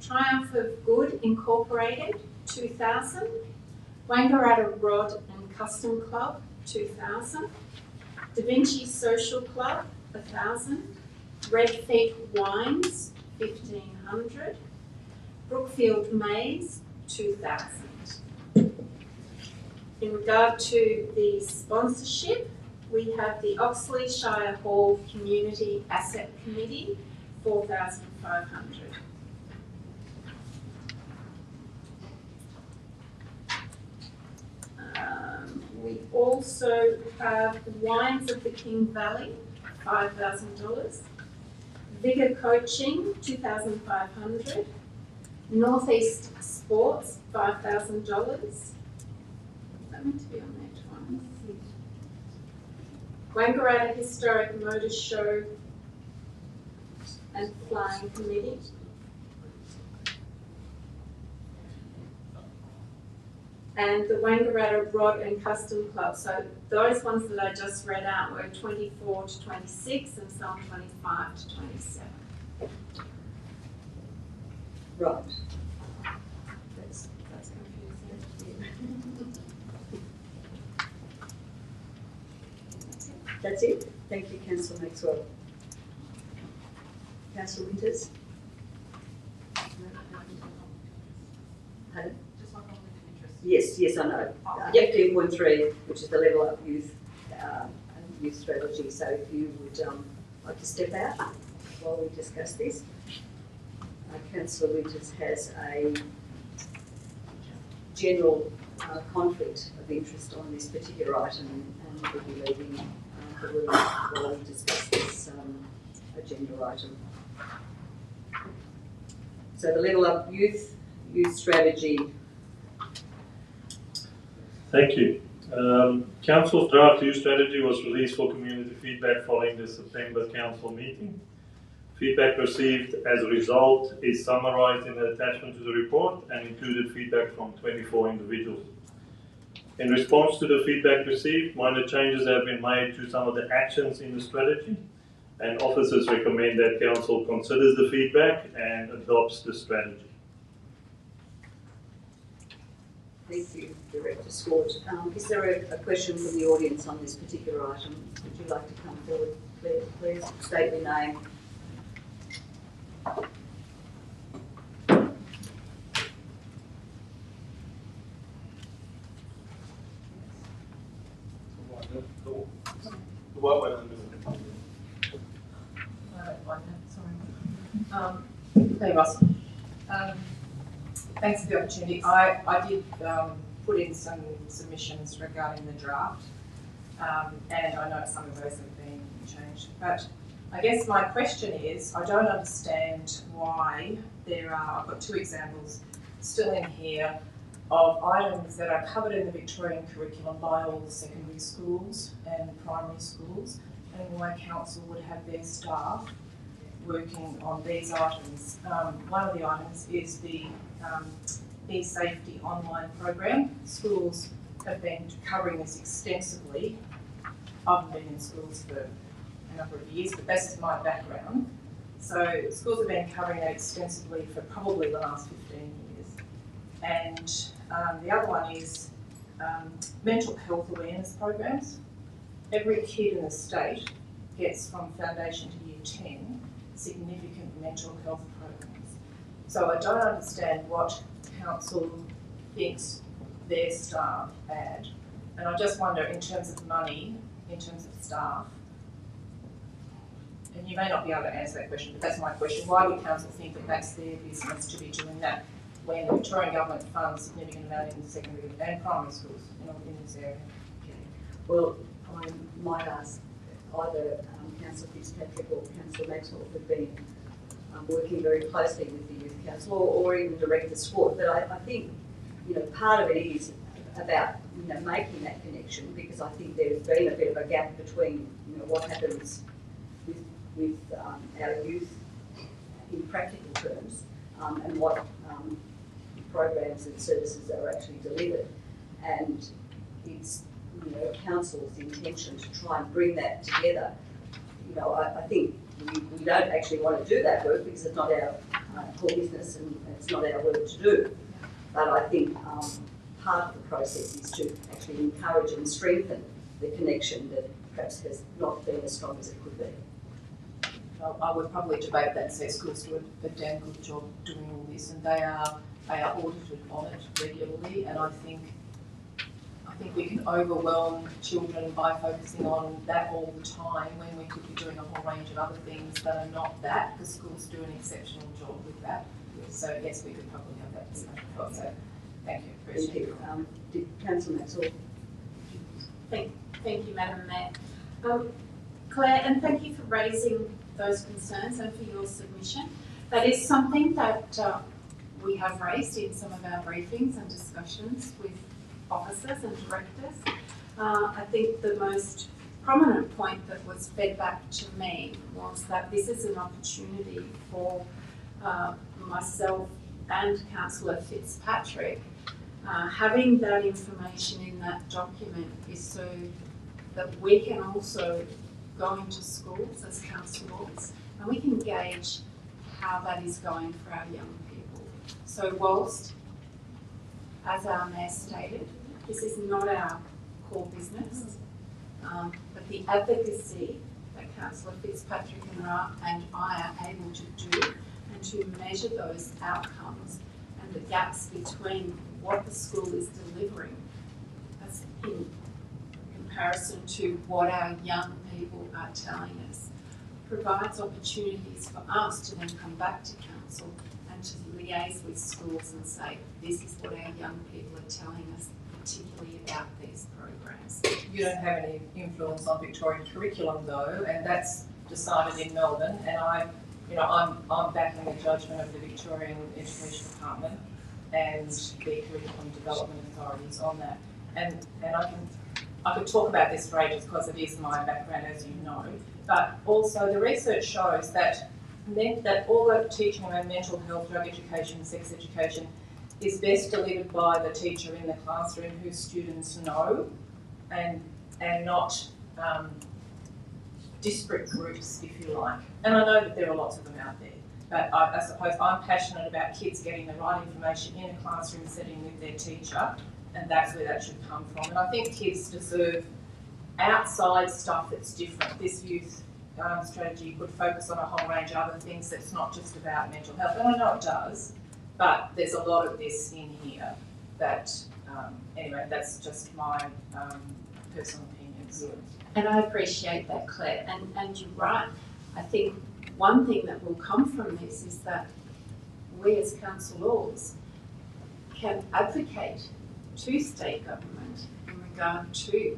Triumph of Good Incorporated, $2,000. Wangaratta Rod and Custom Club, $2,000. Da Vinci Social Club, $1,000. Red Feet Wines, $1,500. Brookfield Maze, $2,000. In regard to the sponsorship, we have the Oxley Shire Hall Community Asset Committee, $4,500. We also have Wines of the King Valley, $5,000. Vigor Coaching, $2,500. Northeast Sports, $5,000. Is that meant to be on that one? Wangaratta Historic Motor Show and Flying Committee. And the Wangaratta Rod and Custom Club. So those ones that I just read out were 24 to 26 and some 25 to 27. Right. That's confusing. That's it. Thank you, Councillor Maxwell. Councillor Winters? Pardon? Yes, yes, I know. 15.3, which is the Level Up Youth strategy. So if you would like to step out while we discuss this. Councillor Winters has a general conflict of interest on this particular item and will be leaving the room while we discuss this agenda item. So the Level Up Youth strategy. Thank you. Council's draft youth strategy was released for community feedback following the September council meeting. Feedback received as a result is summarised in the attachment to the report and included feedback from 24 individuals. In response to the feedback received, minor changes have been made to some of the actions in the strategy, and officers recommend that council considers the feedback and adopts the strategy. Thank you, Director Swart. Is there a question from the audience on this particular item? Would you like to come forward, please? State your name. The white one in the middle. I don't like that, sorry. Hey Russell. Thanks for the opportunity. I did put in some submissions regarding the draft. and I know some of those have been changed. But I guess my question is, I don't understand why I've got 2 examples still in here of items that are covered in the Victorian curriculum by all the secondary schools and primary schools, and why council would have their staff working on these items. One of the items is the eSafety online program. Schools have been covering this extensively. I haven't been in schools for a number of years, but this is my background. So schools have been covering that extensively for probably the last 15 years. And the other one is mental health awareness programs. Every kid in the state gets from foundation to year 10 significant mental health programs. So I don't understand what council thinks their staff add. And I just wonder, in terms of money, in terms of staff, and you may not be able to answer that question, but that's my question. Why would council think that that's their business to be doing that when the Victorian government funds significant amount in secondary and primary schools in this area? Okay. Well, I might ask either Councillor Fitzpatrick or Councillor Maxwell, who've been working very closely with the Youth Council, or even Director Sport. But I think, part of it is about, making that connection, because I think there's been a bit of a gap between, what happens with our youth in practical terms and what programs and services are actually delivered. And it's, council's intention to try and bring that together. I think we don't actually want to do that work because it's not our core business and it's not our work to do. But I think part of the process is to actually encourage and strengthen the connection that perhaps has not been as strong as it could be. I would probably debate that and say schools do a damn good job doing all this, and they are audited on it regularly, and I think we can overwhelm children by focusing on that all the time when we could be doing a whole range of other things that are not that, because schools do an exceptional job with that. So yes, we could probably have that discussion. So thank you. Appreciate it. Did Councillor Maxwell? Thank you, Madam Mayor. Claire, and thank you for raising those concerns and for your submission. That is something that we have raised in some of our briefings and discussions with officers and directors. I think the most prominent point that was fed back to me was that this is an opportunity for myself and Councillor Fitzpatrick. Having that information in that document is so that we can also go into schools as councillors and we can gauge how that is going for our young people. So whilst, as our Mayor stated, this is not our core business, but the advocacy that Councillor Fitzpatrick and I are able to do and to measure those outcomes and the gaps between what the school is delivering as in comparison to what our young people are telling us provides opportunities for us to then come back to council and to liaise with schools and say, this is what our young people are telling us, particularly about these programs. You don't have any influence on Victorian curriculum though, and that's decided in Melbourne, and I'm backing the judgment of the Victorian Education Department and the curriculum development authorities on that. And I could talk about this for ages because it is my background, as you know, but also the research shows that all the teaching around mental health, drug education, sex education is best delivered by the teacher in the classroom whose students know and not disparate groups, if you like. And I know that there are lots of them out there, but I suppose I'm passionate about kids getting the right information in a classroom setting with their teacher, and that's where that should come from. And I think kids deserve outside stuff that's different. This youth strategy could focus on a whole range of other things that's not just about mental health, and I know it does, but there's a lot of this in here that, anyway, that's just my personal opinions. And I appreciate that, Claire, and you're right. I think one thing that will come from this is that we as councillors can advocate to state government in regard to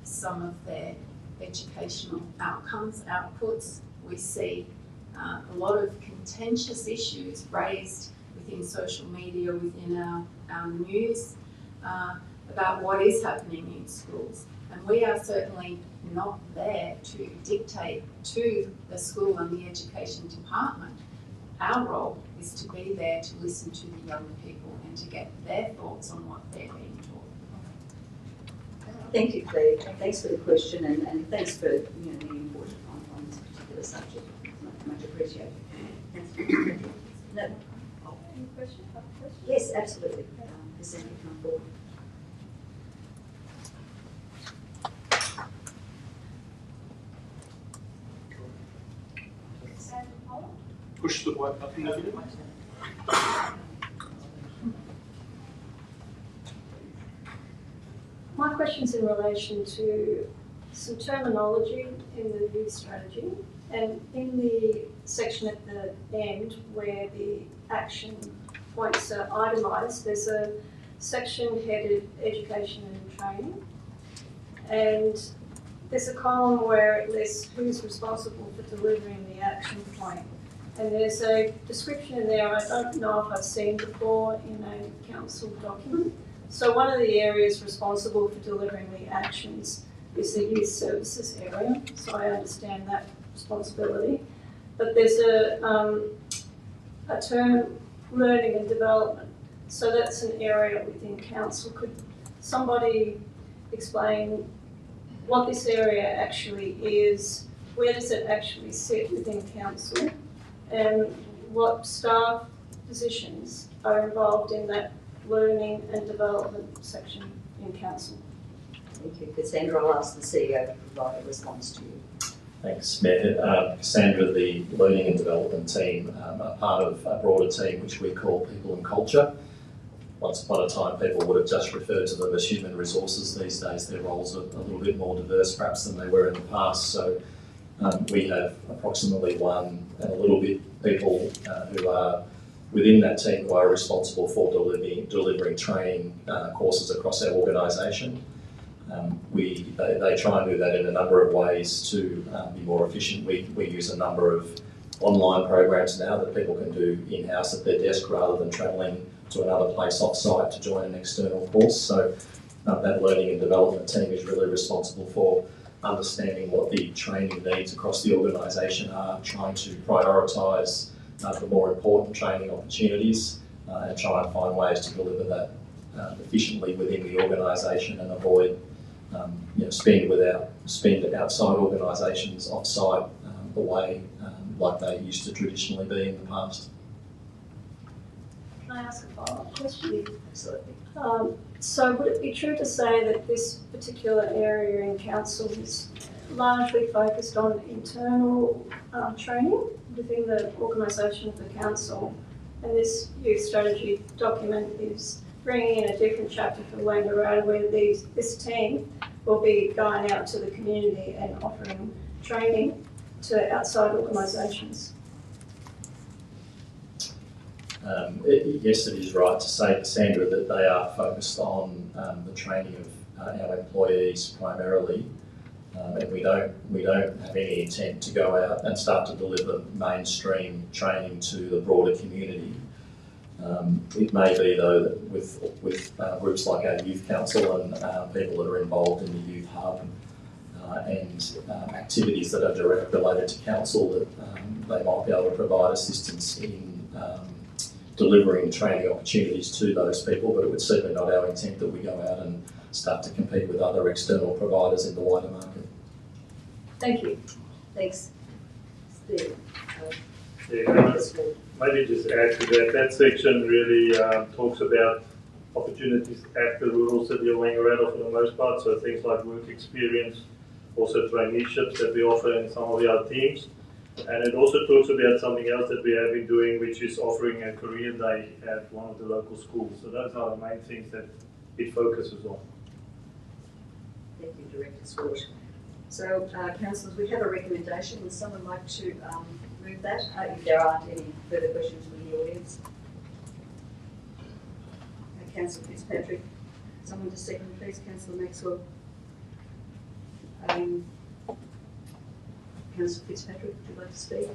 some of their educational outcomes, outputs. We see a lot of contentious issues raised within social media, within our news, about what is happening in schools. And we are certainly not there to dictate to the school and the education department. Our role is to be there to listen to the young people and to get their thoughts on what they're being taught. Thank you, Claire. Thanks for the question, and thanks for the input on this particular subject. Much appreciated. No. Any questions? Yes, absolutely. Cassandra, come forward. Push the white button over there. My question's in relation to some terminology in the youth strategy, and in the section at the end where the action points are itemised, there's a section headed Education and Training, and there's a column where it lists who's responsible for delivering the action plan. And there's a description in there I don't know if I've seen before in a council document. So one of the areas responsible for delivering the actions is the youth services area, so I understand that responsibility. But there's a term, learning and development. So that's an area within council. Could somebody explain what this area actually is? Where does it actually sit within council? And what staff positions are involved in that learning and development section in council? Thank you. Cassandra, I'll ask the CEO to provide a response to you. Thanks, Mayor. Cassandra, the Learning and Development team, are part of a broader team which we call People and Culture. Once upon a time, people would have just referred to them as human resources. These days, their roles are a little bit more diverse, perhaps, than they were in the past. So we have approximately one and a little bit people who are within that team who are responsible for delivering training courses across our organisation. They try and do that in a number of ways to be more efficient. We use a number of online programs now that people can do in-house at their desk rather than travelling to another place off-site to join an external course. So that learning and development team is really responsible for understanding what the training needs across the organisation are, trying to prioritise the more important training opportunities and try and find ways to deliver that efficiently within the organisation and avoid spend outside organisations off-site away like they used to traditionally be in the past. Can I ask a follow-up question? Absolutely. So would it be true to say that this particular area in council is largely focused on internal training within the organisation of the council, and this youth strategy document is bringing in a different chapter for Wangaratta where this team will be going out to the community and offering training to outside organisations? Yes, it is right to say, Cassandra, that they are focused on the training of our employees primarily, and we don't have any intent to go out and start to deliver mainstream training to the broader community. It may be though that with groups like our Youth Council and people that are involved in the Youth Hub and activities that are directly related to council, that they might be able to provide assistance in delivering training opportunities to those people, but it was certainly not our intent that we go out and start to compete with other external providers in the wider market. Thank you. Thanks. Steve. Maybe just add to that section really talks about opportunities at the rural city of Wangaratta for the most part, so things like work experience, also traineeships that we offer in some of our teams. And it also talks about something else that we have been doing, which is offering a career day at one of the local schools. So those are the main things that it focuses on. Thank you, Director Swart. So, councillors, we have a recommendation. Would someone like to move that? If there aren't any further questions from the audience. Councillor Fitzpatrick. Someone to second, please. Councillor Maxwell. Councillor Fitzpatrick, would you like to speak?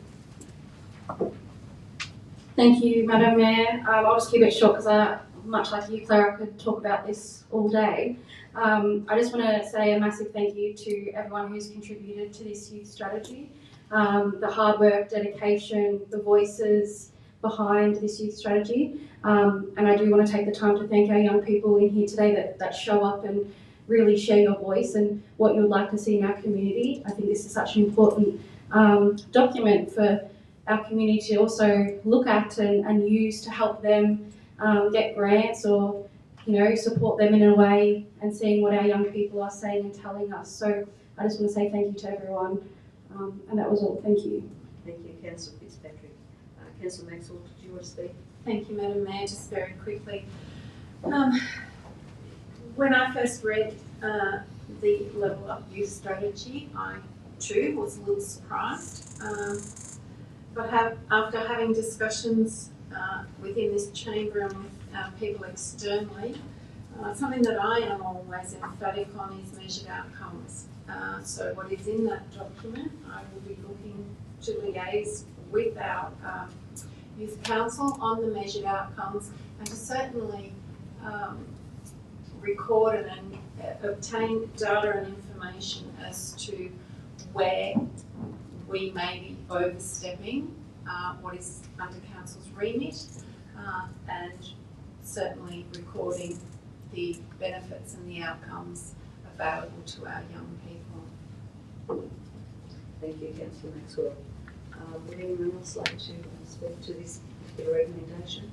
Thank you, Madam Mayor. I'll just keep it short because much like you, Claire, I could talk about this all day. I just want to say a massive thank you to everyone who's contributed to this youth strategy. The hard work, dedication, the voices behind this youth strategy. And I do want to take the time to thank our young people in here today that show up and really share your voice and what you would like to see in our community. I think this is such an important document for our community to also look at and use to help them get grants or, support them in a way and seeing what our young people are saying and telling us. So I just want to say thank you to everyone. And that was all. Thank you. Thank you, Councillor Fitzpatrick. Councillor Maxwell, did you want to speak? Thank you, Madam Mayor. Just very quickly. When I first read the Level Up Youth Strategy, I too was a little surprised. But after having discussions within this chamber and with people externally, something that I am always emphatic on is measured outcomes. So what is in that document, I will be looking to liaise with our Youth Council on the measured outcomes and to certainly record and obtain data and information as to where we may be overstepping what is under Council's remit and certainly recording the benefits and the outcomes available to our young people. Thank you, Councillor Maxwell. Would anyone else like to speak to this particular recommendation?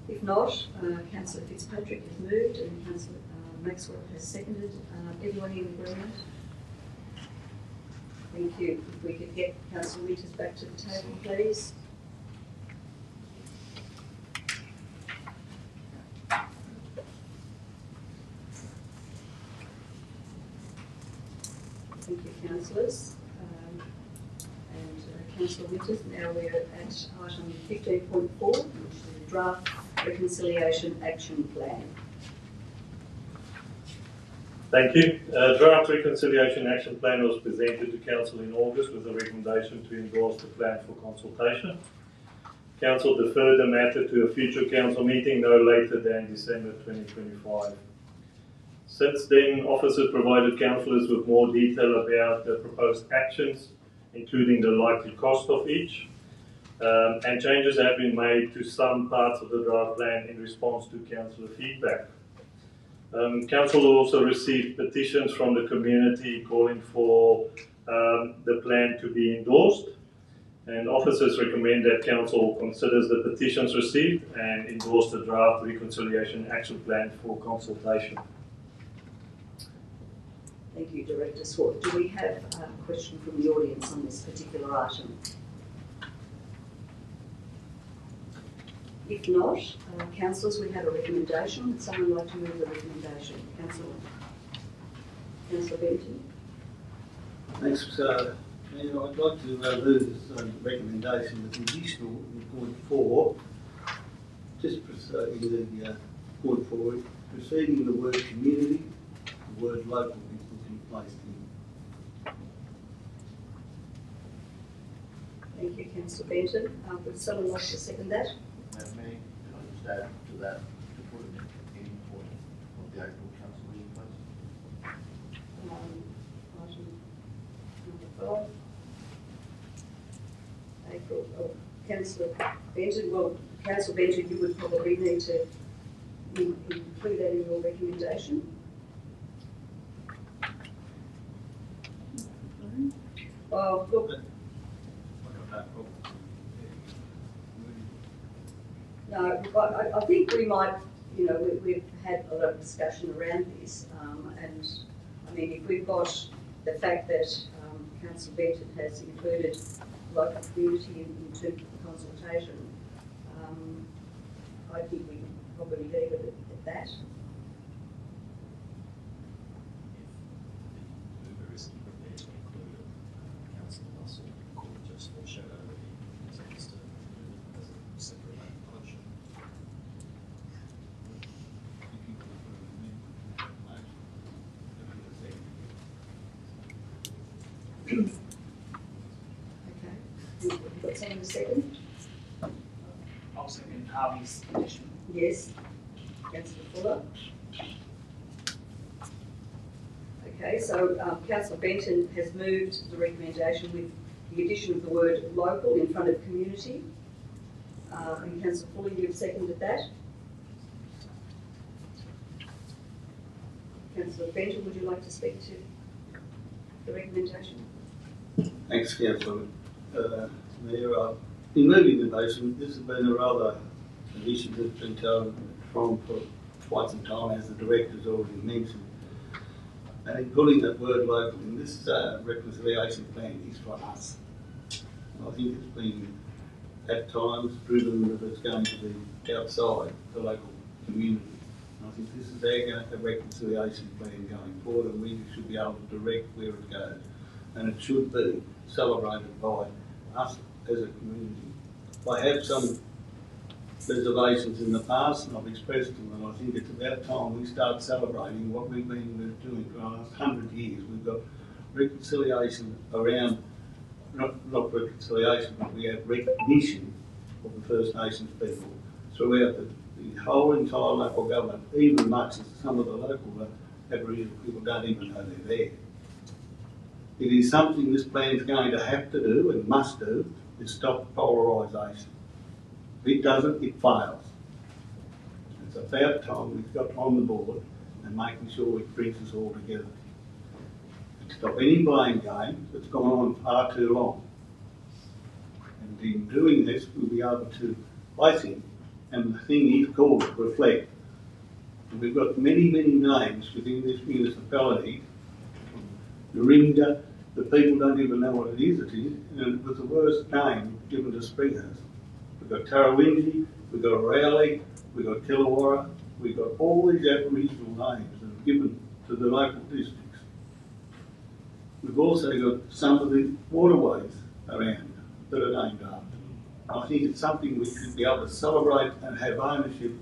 If not, Councillor Fitzpatrick has moved and Councillor Maxwell has seconded. Everyone in agreement? Thank you. If we could get Councillor Winters back to the table, please. Thank you, councillors. Councillor Winters, now we're at item 15.4, which is the Draft Reconciliation Action Plan. Thank you. Draft Reconciliation Action Plan was presented to Council in August with a recommendation to endorse the plan for consultation. Council deferred the matter to a future Council meeting no later than December 2025. Since then, officers provided councillors with more detail about the proposed actions, including the likely cost of each, and changes have been made to some parts of the draft plan in response to councillor feedback. Council also received petitions from the community calling for the plan to be endorsed, and officers recommend that Council considers the petitions received and endorse the Draft Reconciliation Action Plan for consultation. Thank you, Director Swart. Do we have a question from the audience on this particular item? If not, councillors, we have a recommendation. Would someone like to move the recommendation? Councillor Benton. Thanks, Mayor. I'd like to move this recommendation with additional in point 4, just in the point 4, preceding the word community, the word local is placed in. Thank you, Councillor Benton. Would someone like to second that? Madam Mayor, can I just add to that to put an ending point of the April Council meeting, please? Item number 5. April. Oh, Councillor Benton. Well, Councillor Benton, you would probably need to include that in your recommendation. Oh, look. No, I think we might, we've had a lot of discussion around this, and I mean, if we've got the fact that Councillor Benton has included local community in terms of the consultation, I think we can probably leave it at that. Okay. You've got someone to second? I'll second Harvey's petition. Yes. Councillor Fuller? Okay, so Councillor Benton has moved the recommendation with the addition of the word local in front of community. And Councillor Fuller, you've seconded that. Councillor Benton, would you like to speak to the recommendation? Thanks, Councillor. Mayor, in moving the motion, this has been a rather an issue that's been told from for quite some time, as the director's already mentioned. And in putting that word local in, this reconciliation plan is for us. And I think it's been at times driven that it's going to be outside the local community. And I think this is our reconciliation plan going forward, and we should be able to direct where it goes. And it should be celebrated by us as a community. I have some reservations in the past, and I've expressed them, and I think it's about time we start celebrating what we've been doing for the last 100 years. We've got reconciliation around, not reconciliation, but we have recognition of the First Nations people throughout the whole entire local government, even much as some of the local Aboriginal people don't even know they're there. It is something this plan is going to have to do and must do, is stop polarisation. If it doesn't, it fails. It's about time we've got on the board and making sure it brings us all together. And stop any blame game that's gone on far too long. And in doing this, we'll be able to, I think, and the thing is called reflect. And we've got many, many names within this municipality. Naringa, the people don't even know what it is, and it was the worst name given to Springhurst. We've got Tarawinji, we've got Rowley, we've got Killawarra, we've got all these Aboriginal names that are given to the local districts. We've also got some of the waterways around that are named after. I think it's something we should be able to celebrate and have ownership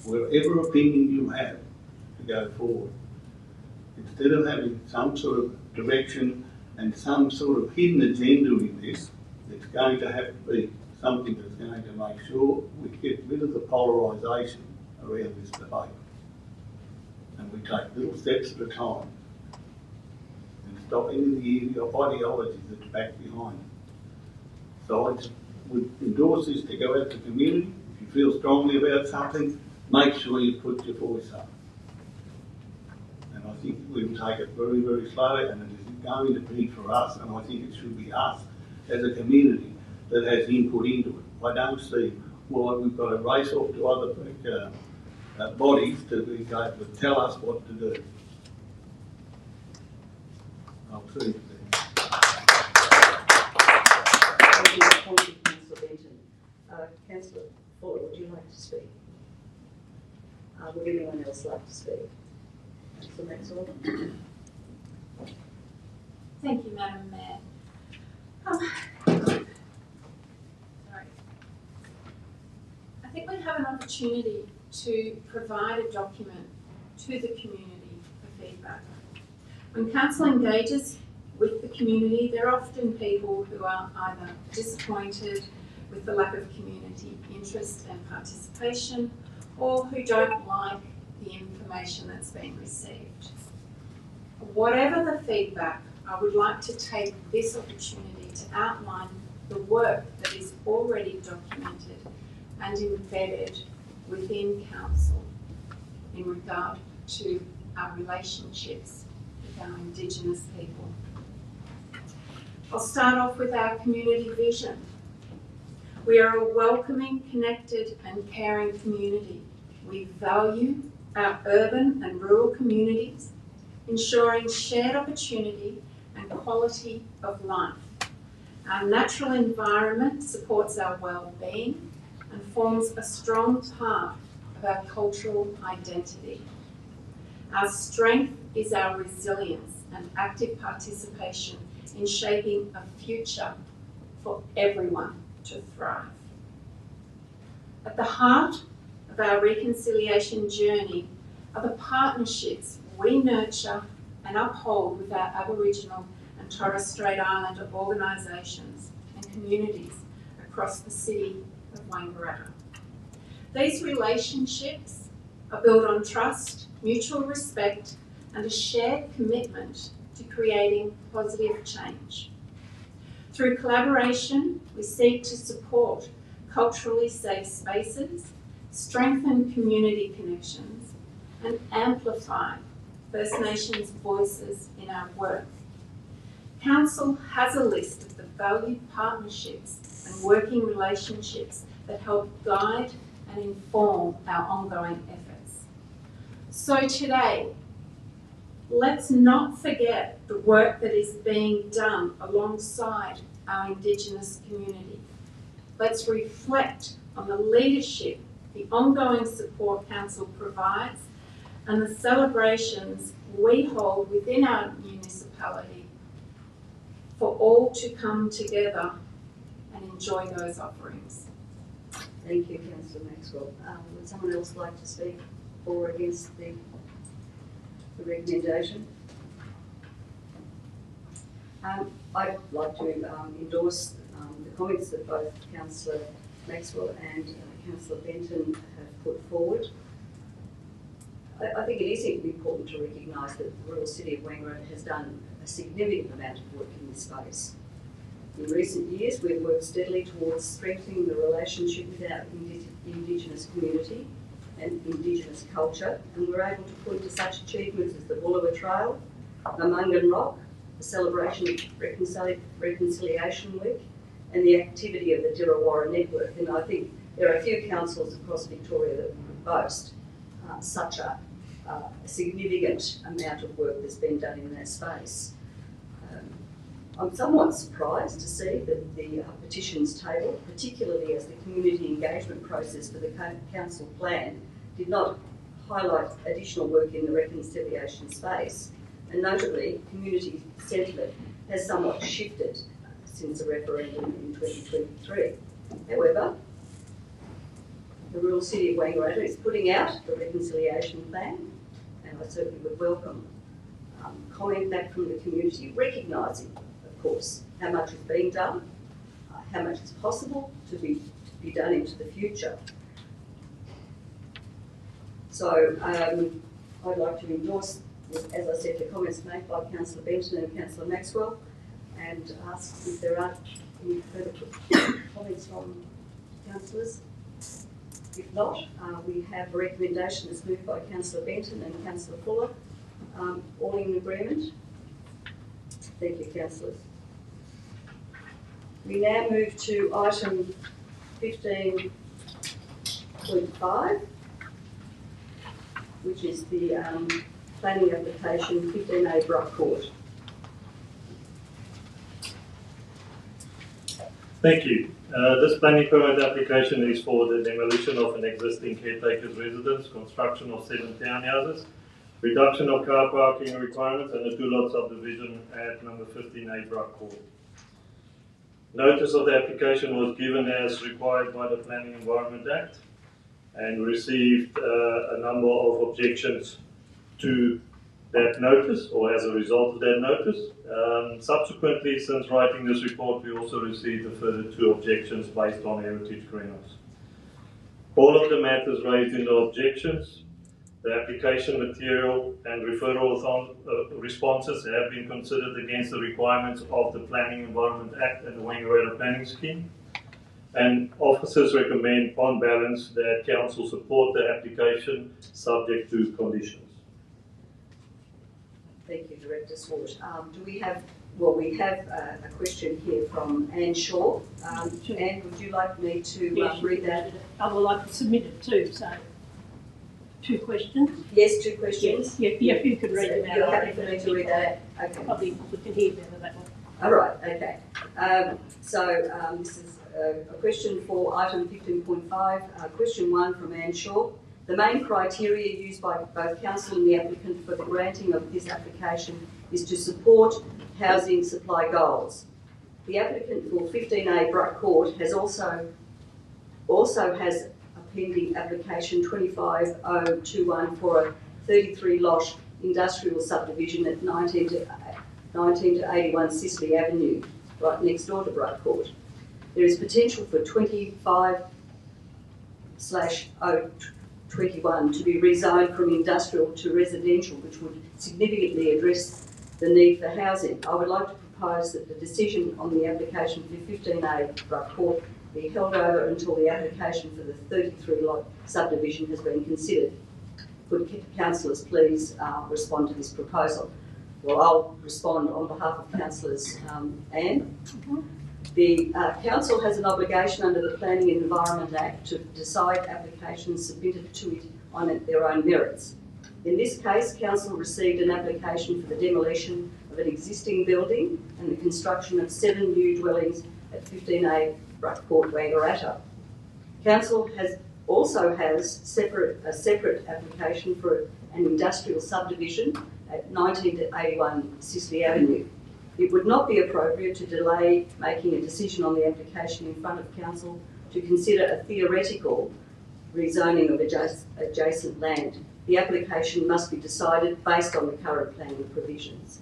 wherever opinion you have to go forward. Instead of having some sort of direction and some sort of hidden agenda in this, it's going to have to be something that's going to make sure we get rid of the polarisation around this debate. And we take little steps at a time and stop any of the ideologies that's back behind it. So I just would endorse this to go out to the community. If you feel strongly about something, make sure you put your voice up. And I think we will take it very, very slowly, and it is going to be for us, and I think it should be us as a community that has input into it. I don't see why we've got to race off to other bodies to be able to tell us what to do. I'll see you there. Thank you, Councillor Benton. Councillor Fuller, would you like to speak? Would anyone else like to speak? Councillor Maxwell? Thank you, Madam Mayor. Sorry. I think we have an opportunity to provide a document to the community for feedback. When council engages with the community, there are often people who are either disappointed with the lack of community interest and participation, or who don't like the information that's been received. Whatever the feedback, I would like to take this opportunity to outline the work that is already documented and embedded within council in regard to our relationships with our Indigenous people. I'll start off with our community vision. We are a welcoming, connected and caring community. We value our urban and rural communities, ensuring shared opportunity and quality of life. Our natural environment supports our well-being and forms a strong part of our cultural identity. Our strength is our resilience and active participation in shaping a future for everyone to thrive. At the heart of our reconciliation journey are the partnerships we nurture and uphold with our Aboriginal and and Torres Strait Islander organisations and communities across the city of Wangaratta. These relationships are built on trust, mutual respect, and a shared commitment to creating positive change. Through collaboration, we seek to support culturally safe spaces, strengthen community connections, and amplify First Nations voices in our work. Council has a list of the valued partnerships and working relationships that help guide and inform our ongoing efforts. So today, let's not forget the work that is being done alongside our Indigenous community. Let's reflect on the leadership, the ongoing support Council provides, and the celebrations we hold within our municipality for all to come together and enjoy those offerings. Thank you, Councillor Maxwell. Would someone else like to speak for or against the recommendation? I'd like to endorse the comments that both Councillor Maxwell and Councillor Benton have put forward. I think it is important to recognise that the Royal City of Wangaratta has done a significant amount of work in this space. In recent years, we've worked steadily towards strengthening the relationship with our Indigenous community and Indigenous culture, and we're able to point to such achievements as the Woolooware Trail, the Mungan Rock, the celebration of Reconciliation Week, and the activity of the Dirrawara Network. And I think there are a few councils across Victoria that would boast such a significant amount of work that's been done in that space. I'm somewhat surprised to see that the petitions table, particularly as the community engagement process for the council plan did not highlight additional work in the reconciliation space, and notably community sentiment has somewhat shifted since the referendum in 2023. However, the Rural City of Wangaratta is putting out the reconciliation plan, and I certainly would welcome comment back from the community, recognising, of course, how much is being done, how much is possible to be done into the future. So I'd like to endorse, as I said, the comments made by Councillor Benton and Councillor Maxwell, and ask if there are any further comments from councillors. If not, we have a recommendation that's moved by Councillor Benton and Councillor Fuller, all in agreement. Thank you, councillors. We now move to item 15.5, which is the planning application 15A Brock Court. Thank you. This planning permit application is for the demolition of an existing caretaker's residence, construction of 7 townhouses, reduction of car parking requirements, and a 2-lot subdivision at number 15A Brock Court. Notice of the application was given as required by the Planning Environment Act, and received a number of objections to that notice, or as a result of that notice. Subsequently, since writing this report, we also received a further 2 objections based on heritage grounds. All of the matters raised in the objections, the application material and referral responses have been considered against the requirements of the Planning Environment Act and the Wangaratta Planning Scheme. And officers recommend, on balance, that council support the application subject to conditions. Thank you, Director Swart. Do we have, well, we have a question here from Anne Shaw. Anne, would you like me to read that? Oh, well, I've submitted 2, so 2 questions. Yes, 2 questions. Yes, yeah, if you could read them out. You're happy for me to read that? Okay. Probably we can hear better that one. All right, okay. This is a question for item 15.5. Question 1 from Anne Shaw. The main criteria used by both council and the applicant for the granting of this application is to support housing supply goals. The applicant for 15A Brock Court has also has a pending application 25021 for a 33-lot industrial subdivision at 19 to 19 to 81 Cicely Avenue, right next door to Bruck Court. There is potential for 25/021 to be rezoned from industrial to residential, which would significantly address the need for housing. I would like to propose that the decision on the application for 15A Bruck Court be held over until the application for the 33 lot subdivision has been considered. Could councillors please respond to this proposal? Well, I'll respond on behalf of councillors Anne. The council has an obligation under the Planning and Environment Act to decide applications submitted to it on their own merits. In this case, council received an application for the demolition of an existing building and the construction of 7 new dwellings at 15A Bruck Court, Wangaratta. Council also has a separate application for an industrial subdivision at 19 to 81 Cicely Avenue. It would not be appropriate to delay making a decision on the application in front of council to consider a theoretical rezoning of adjacent land. The application must be decided based on the current planning provisions.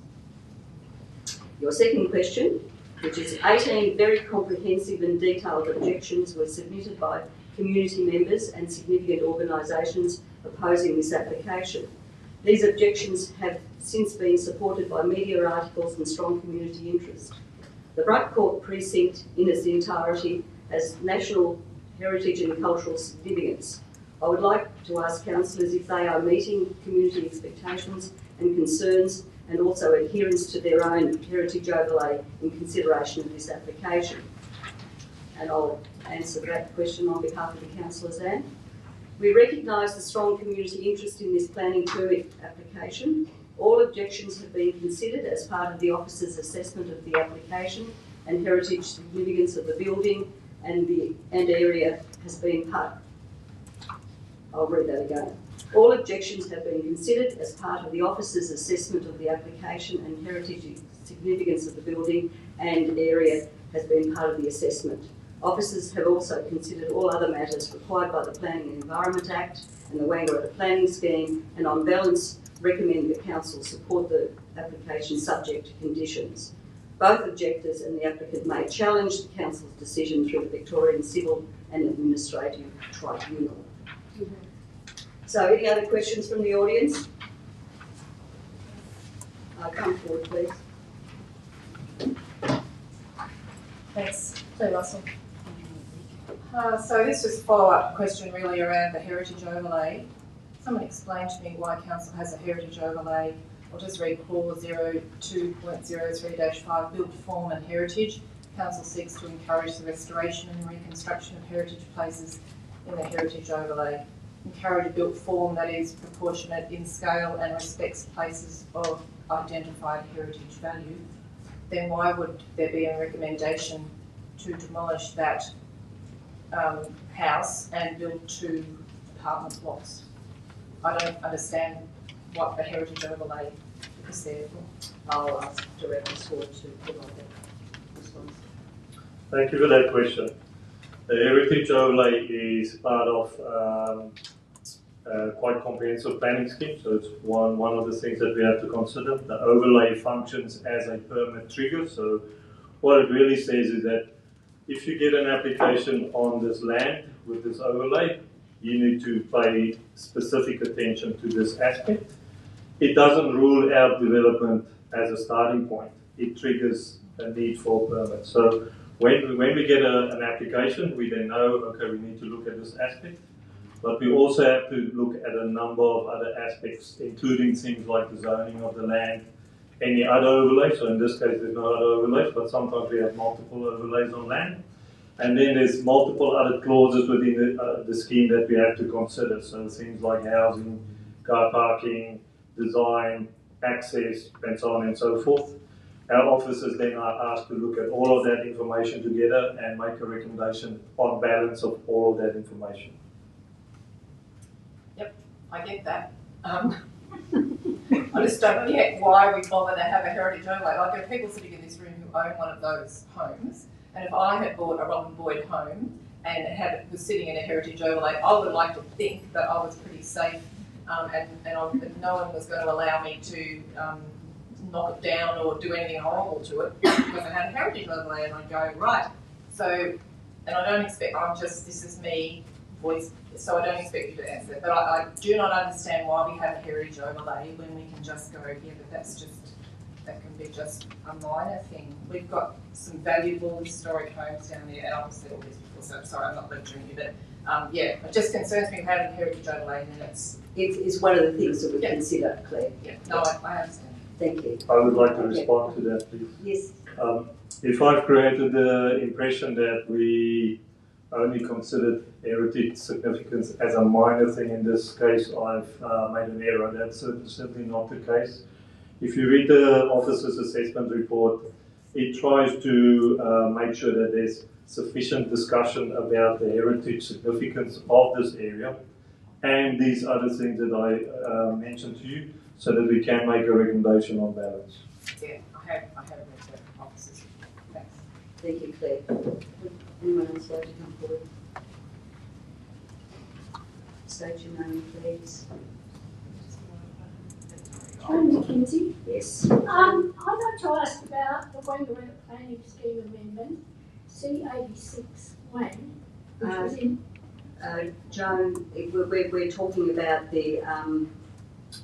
Your second question, which is 18 very comprehensive and detailed objections were submitted by community members and significant organisations opposing this application. These objections have since been supported by media articles and strong community interest. The Bruck Court precinct in its entirety has national heritage and cultural significance. I would like to ask councillors if they are meeting community expectations and concerns and also adherence to their own heritage overlay in consideration of this application. And I'll answer that question on behalf of the councillors, Anne. We recognise the strong community interest in this planning permit application. All objections have been considered as part of the officer's assessment of the application, and heritage significance of the building and area has been part. I'll read that again. All objections have been considered as part of the officer's assessment of the application, and heritage significance of the building and area has been part of the assessment. Officers have also considered all other matters required by the Planning and Environment Act and the Wangaratta Planning Scheme, and on balance recommend that council support the application subject to conditions. Both objectors and the applicant may challenge the council's decision through the Victorian Civil and Administrative Tribunal. So, any other questions from the audience? Come forward, please. Thanks. Claire Russell. So this is a follow-up question really around the heritage overlay. Someone explain to me why council has a heritage overlay. I'll just read clause 02.03-5, built form and heritage. Council seeks to encourage the restoration and reconstruction of heritage places in the heritage overlay. Encourage a built form that is proportionate in scale and respects places of identified heritage value. Then why would there be a recommendation to demolish that house and build 2 apartment blocks? I don't understand what the heritage overlay is there for. I'll ask Director Swart to provide that response. Thank you for that question. The heritage overlay is part of quite comprehensive planning scheme, so it's one of the things that we have to consider. The overlay functions as a permit trigger, so what it really says is that if you get an application on this land with this overlay, you need to pay specific attention to this aspect. It doesn't rule out development as a starting point. It triggers a need for a permit. So when we get an application, we then know, okay, we need to look at this aspect. But we also have to look at a number of other aspects, including things like the zoning of the land, any other overlays. So in this case, there's no other overlays, but sometimes we have multiple overlays on land. And then there's multiple other clauses within the scheme that we have to consider. So things like housing, car parking, design, access, and so on and so forth. Our officers then are asked to look at all of that information together and make a recommendation on balance of all of that information. Yep, I get that. I just don't get why we bother to have a heritage overlay. Like, there are people sitting in this room who own one of those homes, and if I had bought a Robin Boyd home and was sitting in a heritage overlay, I would like to think that I was pretty safe, and no one was going to allow me to knock it down or do anything horrible to it because it had a heritage overlay, and I go, right. So, and I don't expect, this is me voice, so I don't expect you to answer it. But I do not understand why we have a heritage overlay when we can just go, yeah, but that can be just a minor thing. We've got some valuable historic homes down there, and I've said all this before, so I'm sorry, I'm not lecturing you, but yeah, it just concerns me having a heritage overlay, and then it's one of the things that we consider, Claire. Yeah, no, I understand. Thank you. I would like to respond to that, please. Yes. If I've created the impression that we only considered heritage significance as a minor thing in this case, I've made an error. That's certainly not the case. If you read the officer's assessment report, it tries to make sure that there's sufficient discussion about the heritage significance of this area and these other things that I mentioned to you, so that we can make a recommendation on balance. Yeah, I have read the officers. Thanks. Thank you, Claire. Anyone else like to come forward? State your name, please. I'm Mackenzie. Yes. I'd like to ask about the Wangaratta Planning Scheme Amendment, C86-1, which was in... Joan, we're talking about the...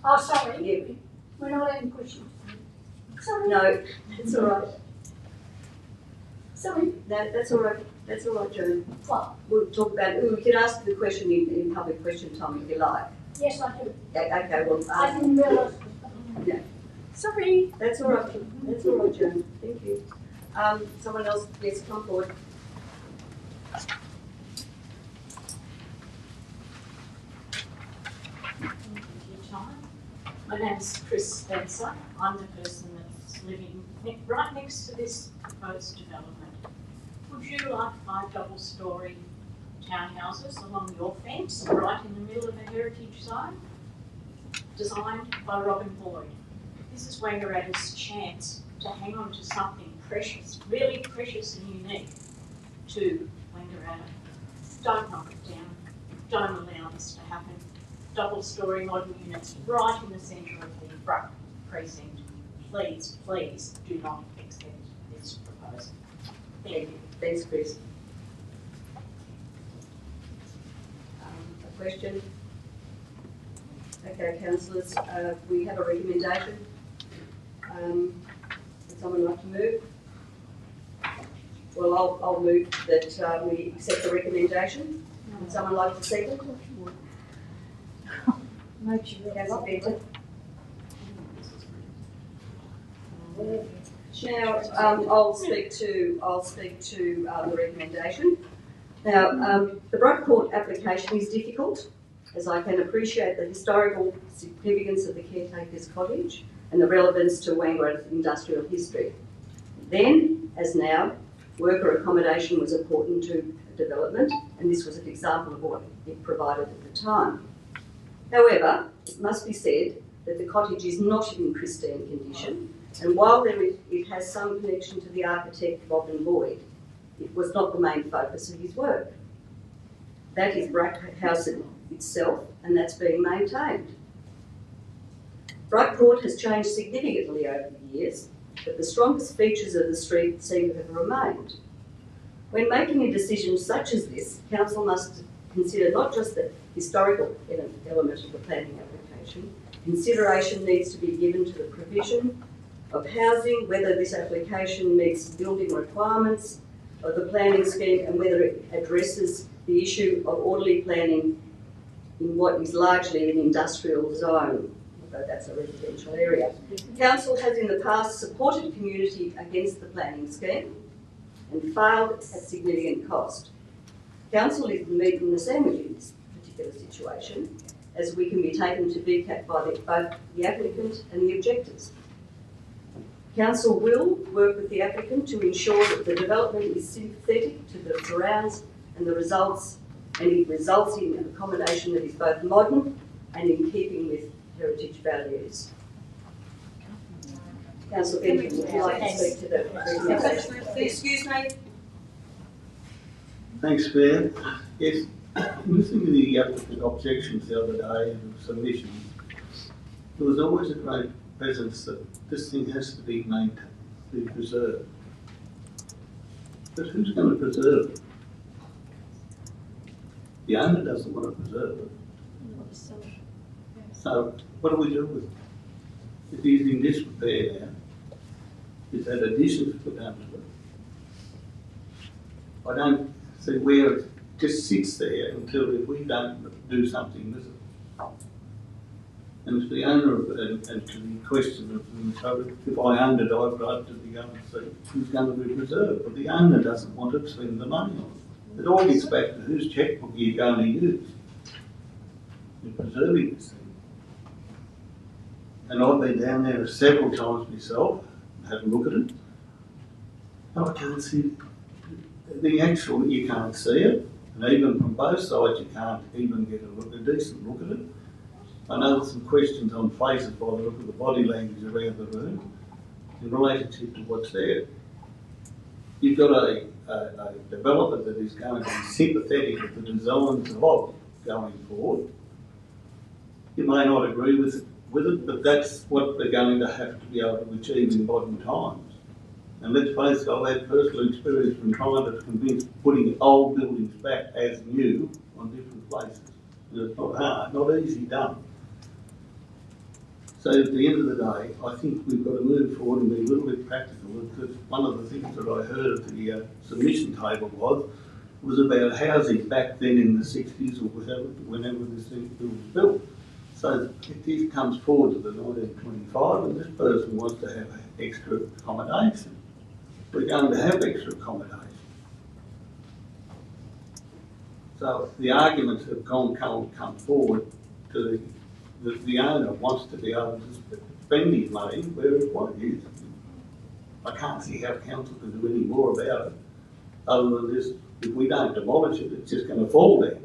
Oh, sorry. Yeah. We're not having questions. Sorry. No, it's all right. Sorry. No, that's all right. That's all right, Joan. What? We'll talk about... We can ask the question in public question time if you like. Yes, I do. Okay, well... I didn't realise. Yeah. Sorry. That's all right. That's all right, Joan. Thank you. Someone else, yes, come forward. My name's Chris Spencer. I'm the person that's living right next to this proposed development. Would you like 5 double-storey townhouses along your fence, right in the middle of a heritage zone? Designed by Robin Boyd. This is Wangaratta's chance to hang on to something precious, really precious and unique to Wangaratta. Don't knock it down. Don't allow this to happen. Double-storey modern units right in the centre of the Bruck precinct. Please, please do not accept this proposal. Thank you. Thanks, Chris. A question? Okay, councillors, we have a recommendation. Would someone like to move? Well, I'll move that we accept the recommendation. Would someone like to second? Councillor Benton. Now, I'll speak to the recommendation. Now, the Bruck Court application is difficult, as I can appreciate the historical significance of the caretaker's cottage and the relevance to Wangaratta's industrial history. Then, as now, worker accommodation was important to development, and this was an example of what it provided at the time. However, it must be said that the cottage is not in pristine condition, and while it has some connection to the architect Robin Boyd, it was not the main focus of his work. That is Bruck House itself, and that's being maintained. Bruck Court has changed significantly over the years, but the strongest features of the street seem to have remained. When making a decision such as this, council must consider not just the historical element of the planning application. Consideration needs to be given to the provision of housing, whether this application meets building requirements of the planning scheme and whether it addresses the issue of orderly planning in what is largely an industrial zone, although that's a residential area. Council has in the past supported community against the planning scheme and failed at significant cost. Council is the meat and the sandwich in this particular situation, as we can be taken to VCAT by both the applicant and the objectors. Council will work with the applicant to ensure that the development is sympathetic to the surrounds and it results in an accommodation that is both modern and in keeping with heritage values. Councillor Benton, would you like to speak to the recommendation? Excuse me. Thanks, Claire. Yes, listening to the applicant objections the other day and submissions, there was always a great presence that this thing has to be maintained, be preserved. But who's going to preserve it? The owner doesn't want to preserve it. So what do we do with it? It is in disrepair now. It's had additions put onto it. I don't see where it just sits there until if we don't do something with it. And to the owner of it, and to the question of if I owned it, I'd like to be going to see who's going to be preserved. But the owner doesn't want to spend the money on it. It all gets back to whose chequebook you're going to use in preserving this thing. And I've been down there several times myself, had a look at it. I can't see the actual, you can't see it. And even from both sides, you can't even get a decent look at it. I know there's some questions on faces by the look of the body language around the room in relationship to what's there. You've got a developer that is going to be sympathetic with the designs of going forward. You may not agree with it, but that's what they're going to have to be able to achieve in modern times. And let's face it, I've had personal experience from trying to convince putting old buildings back as new on different places. And it's not hard, not easy done. So at the end of the day, I think we've got to move forward and be a little bit practical, because one of the things that I heard at the submission table was about housing back then in the 60s or whenever this thing was built. So it comes forward to the 1925 and this person wants to have extra accommodation. We're going to have extra accommodation. So the arguments have come forward to the owner wants to be able to spend his money where it is. I can't see how council can do any more about it, other than this, if we don't demolish it, it's just going to fall there.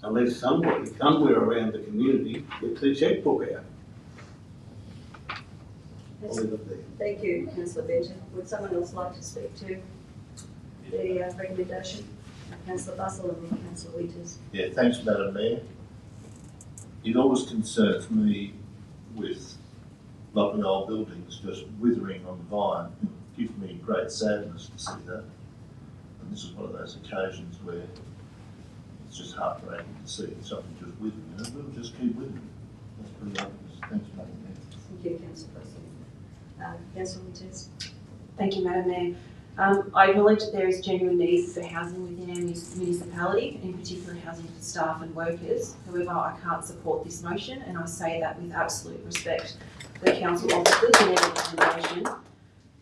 Unless somebody, somewhere around the community, gets their chequebook out. I'll leave it there. Thank you, Councillor Benton. Would someone else like to speak to the recommendation? Councillor Bustle and then Councillor Winters. Yeah, thanks, Madam Mayor. It always concerns me with lovely old buildings just withering on the vine. It gives me great sadness to see that. And this is one of those occasions where it's just heartbreaking to see something just withering, and it will just keep withering. That's pretty obvious. Thanks, Madam Mayor. Thank you, Councillor Bustle. Councillor Winters. Thank you, Madam Mayor. I acknowledge that there is genuine need for housing within our municipality, in particular housing for staff and workers. However, I can't support this motion, and I say that with absolute respect for the council officers and their representation.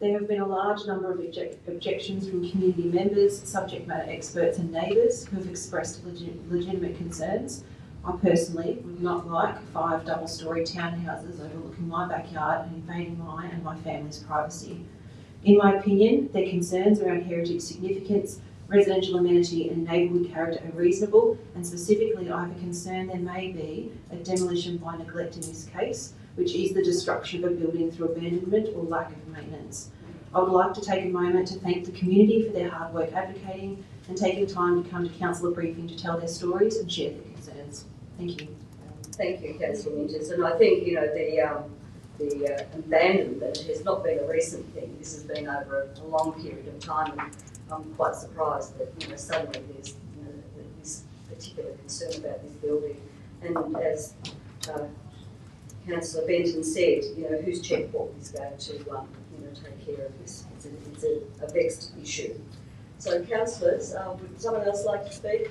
There have been a large number of objections from community members, subject matter experts and neighbours who have expressed legitimate concerns. I personally would not like 5 double-storey townhouses overlooking my backyard and invading my and my family's privacy. In my opinion, their concerns around heritage significance, residential amenity and neighbourhood character are reasonable, and specifically I have a concern there may be a demolition by neglect in this case, which is the destruction of a building through abandonment or lack of maintenance. I would like to take a moment to thank the community for their hard work advocating and taking time to come to councillor briefing to tell their stories and share their concerns. Thank you. Thank you, Councillor Winters. And I think, the abandonment has not been a recent thing. This has been over a long period of time, and I'm quite surprised that suddenly there's this particular concern about this building. And as Councillor Benton said, whose chequebook is going to take care of this? It's a vexed issue. So, councillors, would someone else like to speak?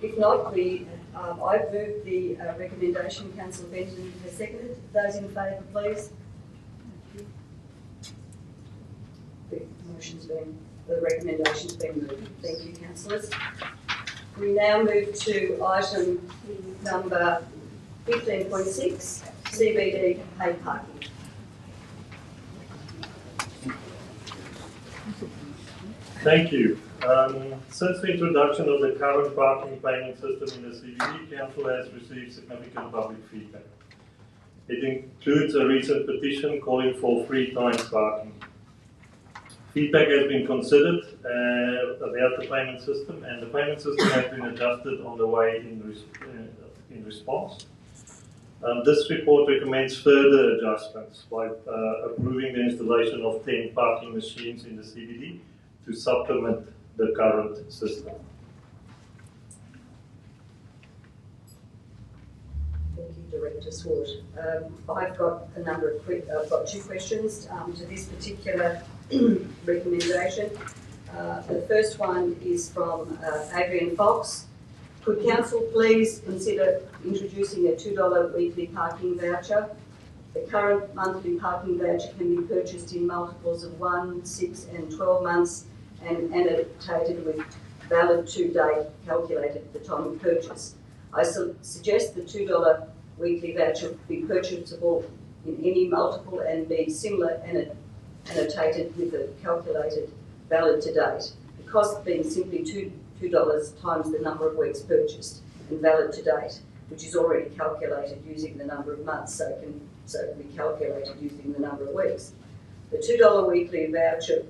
If not, I've moved the recommendation. Councillor Benton has seconded. Those in favour, please. The recommendation's been moved. Thank you, councillors. We now move to item number 15.6, CBD paid parking. Thank you. Since the introduction of the current parking payment system in the CBD, Council has received significant public feedback. It includes a recent petition calling for free times parking. Feedback has been considered about the payment system, and the payment system has been adjusted on the way in response. This report recommends further adjustments by approving the installation of 10 parking machines in the CBD to supplement the current system. Thank you, Director Swart. I've got I've got two questions to this particular recommendation. The first one is from Adrian Fox. Could Council please consider introducing a $2 weekly parking voucher? The current monthly parking voucher can be purchased in multiples of 1, 6 and 12 months and annotated with valid to date calculated at the time of purchase. I suggest the $2 weekly voucher be purchasable in any multiple and be similar and annotated with a calculated valid to date. The cost being simply $2 times the number of weeks purchased and valid to date, which is already calculated using the number of months, so it can be calculated using the number of weeks. The $2 weekly voucher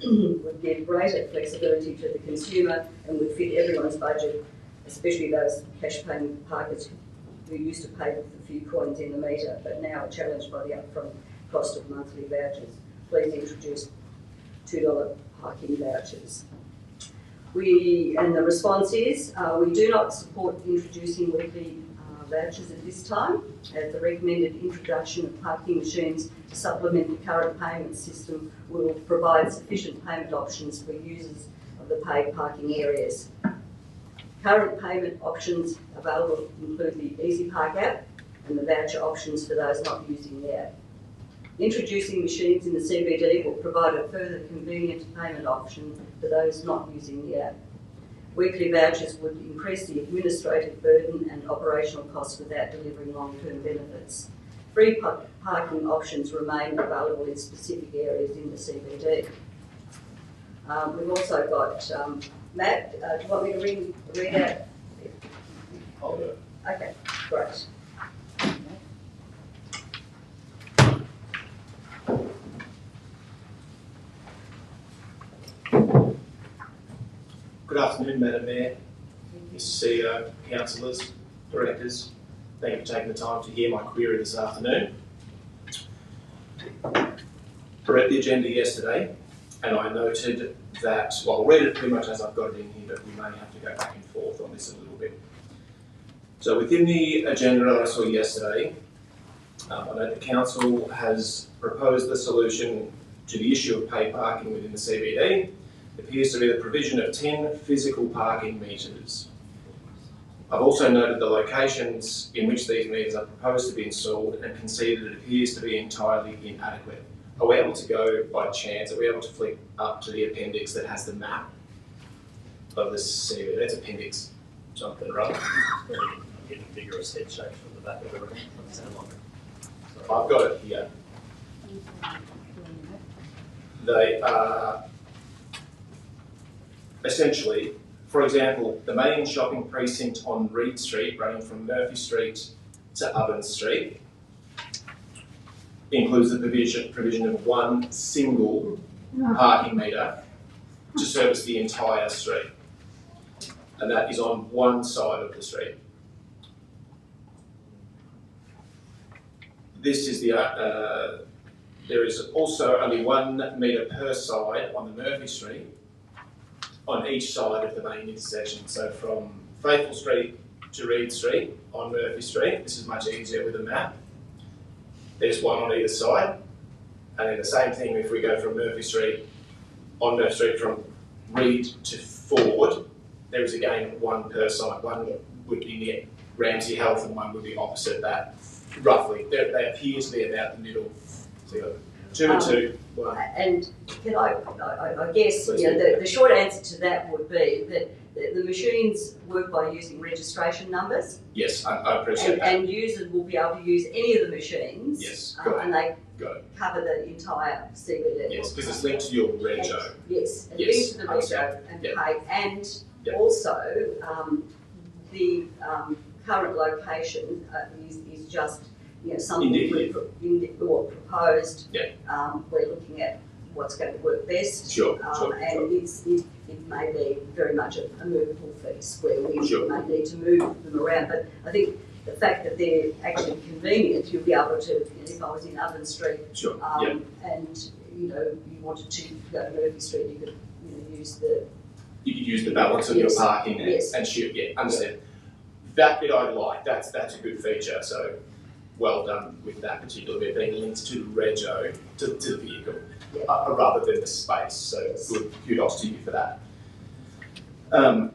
would give greater flexibility to the consumer and would fit everyone's budget, especially those cash-paying parkers who used to pay with a few coins in the meter, but now are challenged by the upfront cost of monthly vouchers. Please introduce $2 parking vouchers. And the response is, we do not support introducing weekly vouchers at this time, as the recommended introduction of parking machines to supplement the current payment system will provide sufficient payment options for users of the paid parking areas. Current payment options available include the EasyPark app and the voucher options for those not using the app. Introducing machines in the CBD will provide a further convenient payment option for those not using the app. Weekly vouchers would increase the administrative burden and operational costs without delivering long-term benefits. Free parking options remain available in specific areas in the CBD. We've also got Matt. Do you want me to read out? I'll do it. Okay, great. Good afternoon, Madam Mayor, Mr CEO, councillors, directors. Thank you for taking the time to hear my query this afternoon. I read the agenda yesterday and I noted that, well, I'll read it pretty much as I've got it in here, but we may have to go back and forth on this a little bit. So within the agenda that I saw yesterday, I know the council has proposed the solution to the issue of paid parking within the CBD. Appears to be the provision of 10 physical parking meters. I've also noted the locations in which these meters are proposed to be installed and conceded it appears to be entirely inadequate. Are we able to go, by chance, are we able to flick up to the appendix that has the map of the CBD? That's appendix something, right? I'm getting vigorous head shakes from the back of the room. I've got it here. They are essentially, for example, the main shopping precinct on Reed Street, running from Murphy Street to Ovens Street, includes the provision of one single parking meter to service the entire street. And that is on one side of the street. This is the, there is also only 1 metre per side on the Murphy Street on each side of the main intersection. So from Faithful Street to Reed Street on Murphy Street, this is much easier with a map. There's one on either side. And then the same thing if we go from Murphy Street, on Murphy Street from Reed to Ford, there is again one per side. One would be near Ramsay Health and one would be opposite that, roughly. They appear to be about the middle. So you've got 2 and 2, 1. And can I guess, you know, the short answer to that would be that the machines work by using registration numbers. Yes, I appreciate that. And users will be able to use any of the machines. Yes, and they cover the entire CBD. Yes, because it's linked to your rego. Yes, and linked to the rego and pay. And also, the current location is just, you know, something or proposed. We're looking at what's going to work best. And it may be very much a movable feast where we may need to move them around. But I think the fact that they're actually convenient, you'll be able to, if I was in Oven Street, Sure. and you wanted to go to Murphy Street, you could use the. You could use the balance of your parking and shoot. Yeah, understand. That bit I like. That's a good feature. So well done with that particular bit being linked to rego to the vehicle rather than the space. So good kudos to you for that. The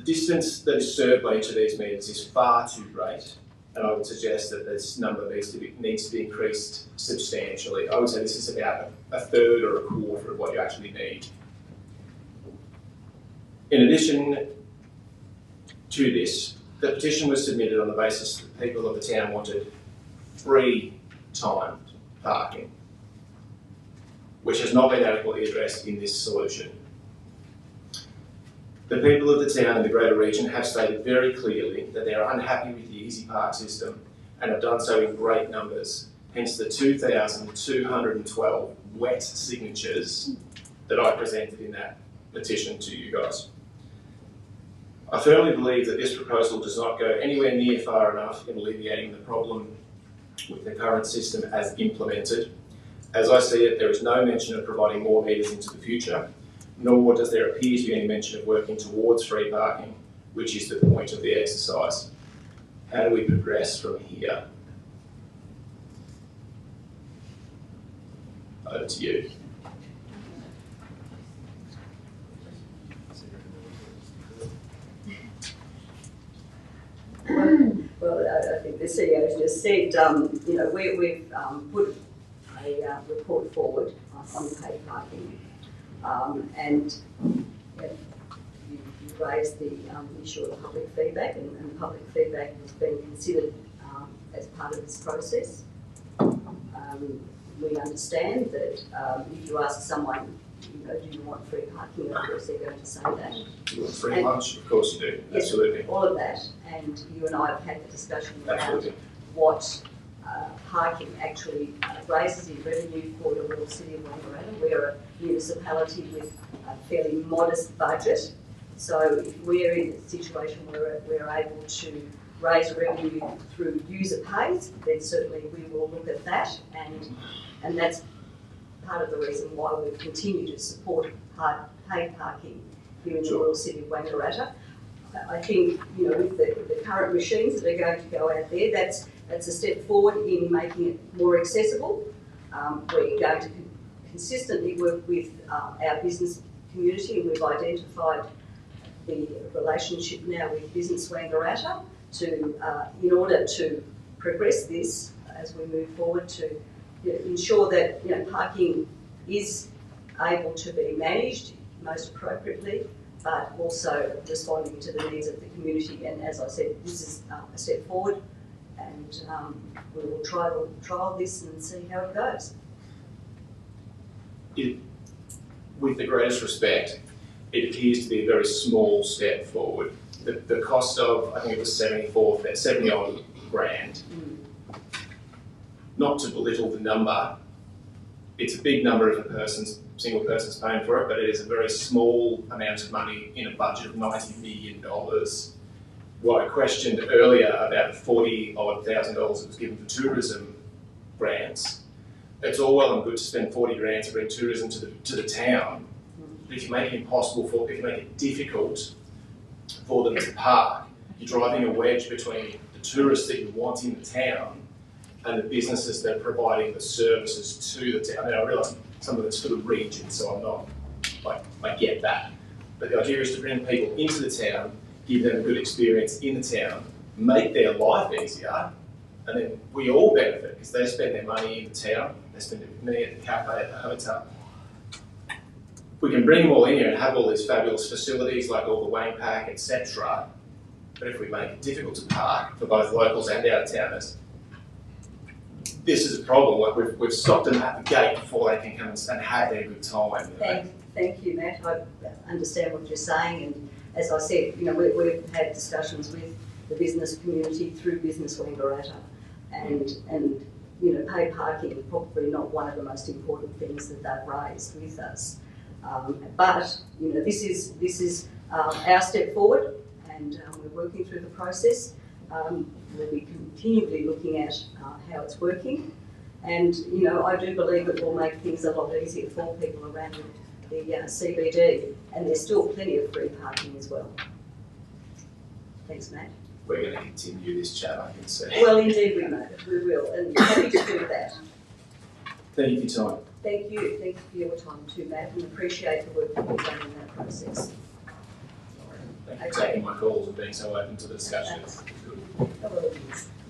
distance that is served by each of these meters is far too great, and I would suggest that this number needs to be increased substantially. I would say this is about a third or a quarter of what you actually need. In addition to this, the petition was submitted on the basis that people of the town wanted free timed parking, which has not been adequately addressed in this solution. The people of the town and the greater region have stated very clearly that they are unhappy with the Easy Park system and have done so in great numbers, hence the 2,212 wet signatures that I presented in that petition to you guys. I firmly believe that this proposal does not go anywhere near far enough in alleviating the problem with the current system as implemented. As I see it, there is no mention of providing more meters into the future, nor does there appear to be any mention of working towards free parking, which is the point of the exercise. How do we progress from here? Over to you. Well, I think the CEO has just said, we've put a report forward on paid parking, and you raised the issue of public feedback, and public feedback has been considered as part of this process. We understand that if you ask someone, do you want free parking, of course they're going to say that. You want free lunch? Of course you do, yes, absolutely. All of that, and you and I have had the discussion Absolutely. around what parking actually raises in revenue for the Royal City of Wangaratta. We're a municipality with a fairly modest budget, so if we're in a situation where we're able to raise revenue through user pays, then certainly we will look at that, and that's part of the reason why we've continued to support paid parking here in the Royal City of Wangaratta. I think, with the current machines that are going to go out there, that's a step forward in making it more accessible. We're going to consistently work with our business community, and we've identified the relationship now with Business Wangaratta in order to progress this as we move forward to ensure that parking is able to be managed most appropriately, but also responding to the needs of the community. And as I said, this is a step forward, and we will trial this and see how it goes. With the greatest respect, it appears to be a very small step forward. The cost of, I think it was 70 odd grand. Not to belittle the number, it's a big number if single person's paying for it, but it is a very small amount of money in a budget of $90 million. What I questioned earlier about the $40,000 that was given for tourism grants, it's all well and good to spend 40 grand to bring tourism to the town, but if you make it if you make it difficult for them to park, you're driving a wedge between the tourists that you want in the town and the businesses that are providing the services to the town. I mean, I realise some of it's for the region, so I'm not, I get that. But the idea is to bring people into the town, give them a good experience in the town, make their life easier, and then we all benefit because they spend their money in the town, they spend it with me at the cafe, at the hotel. We can bring them all in here and have all these fabulous facilities like all the Wangpack, etc. But if we make it difficult to park for both locals and out-of-towners, this is a problem. Like we've stopped them at the gate before they can come and have their good time. Thank you, Matt. I understand what you're saying, and as I said, we've had discussions with the business community through Business Wangaratta, and paid parking is probably not one of the most important things that they've raised with us. But this is our step forward, and we're working through the process. We'll be continually looking at how it's working. And, you know, I do believe it will make things a lot easier for people around the CBD, and there's still plenty of free parking as well. Thanks, Matt. We're going to continue this chat, I can see. Well, indeed we may, we will, and happy to do that. Thank you for your time. Thank you for your time too, Matt, and appreciate the work that you've done in that process. Thank you for taking my calls and being so open to the discussion. It's good. Oh, well,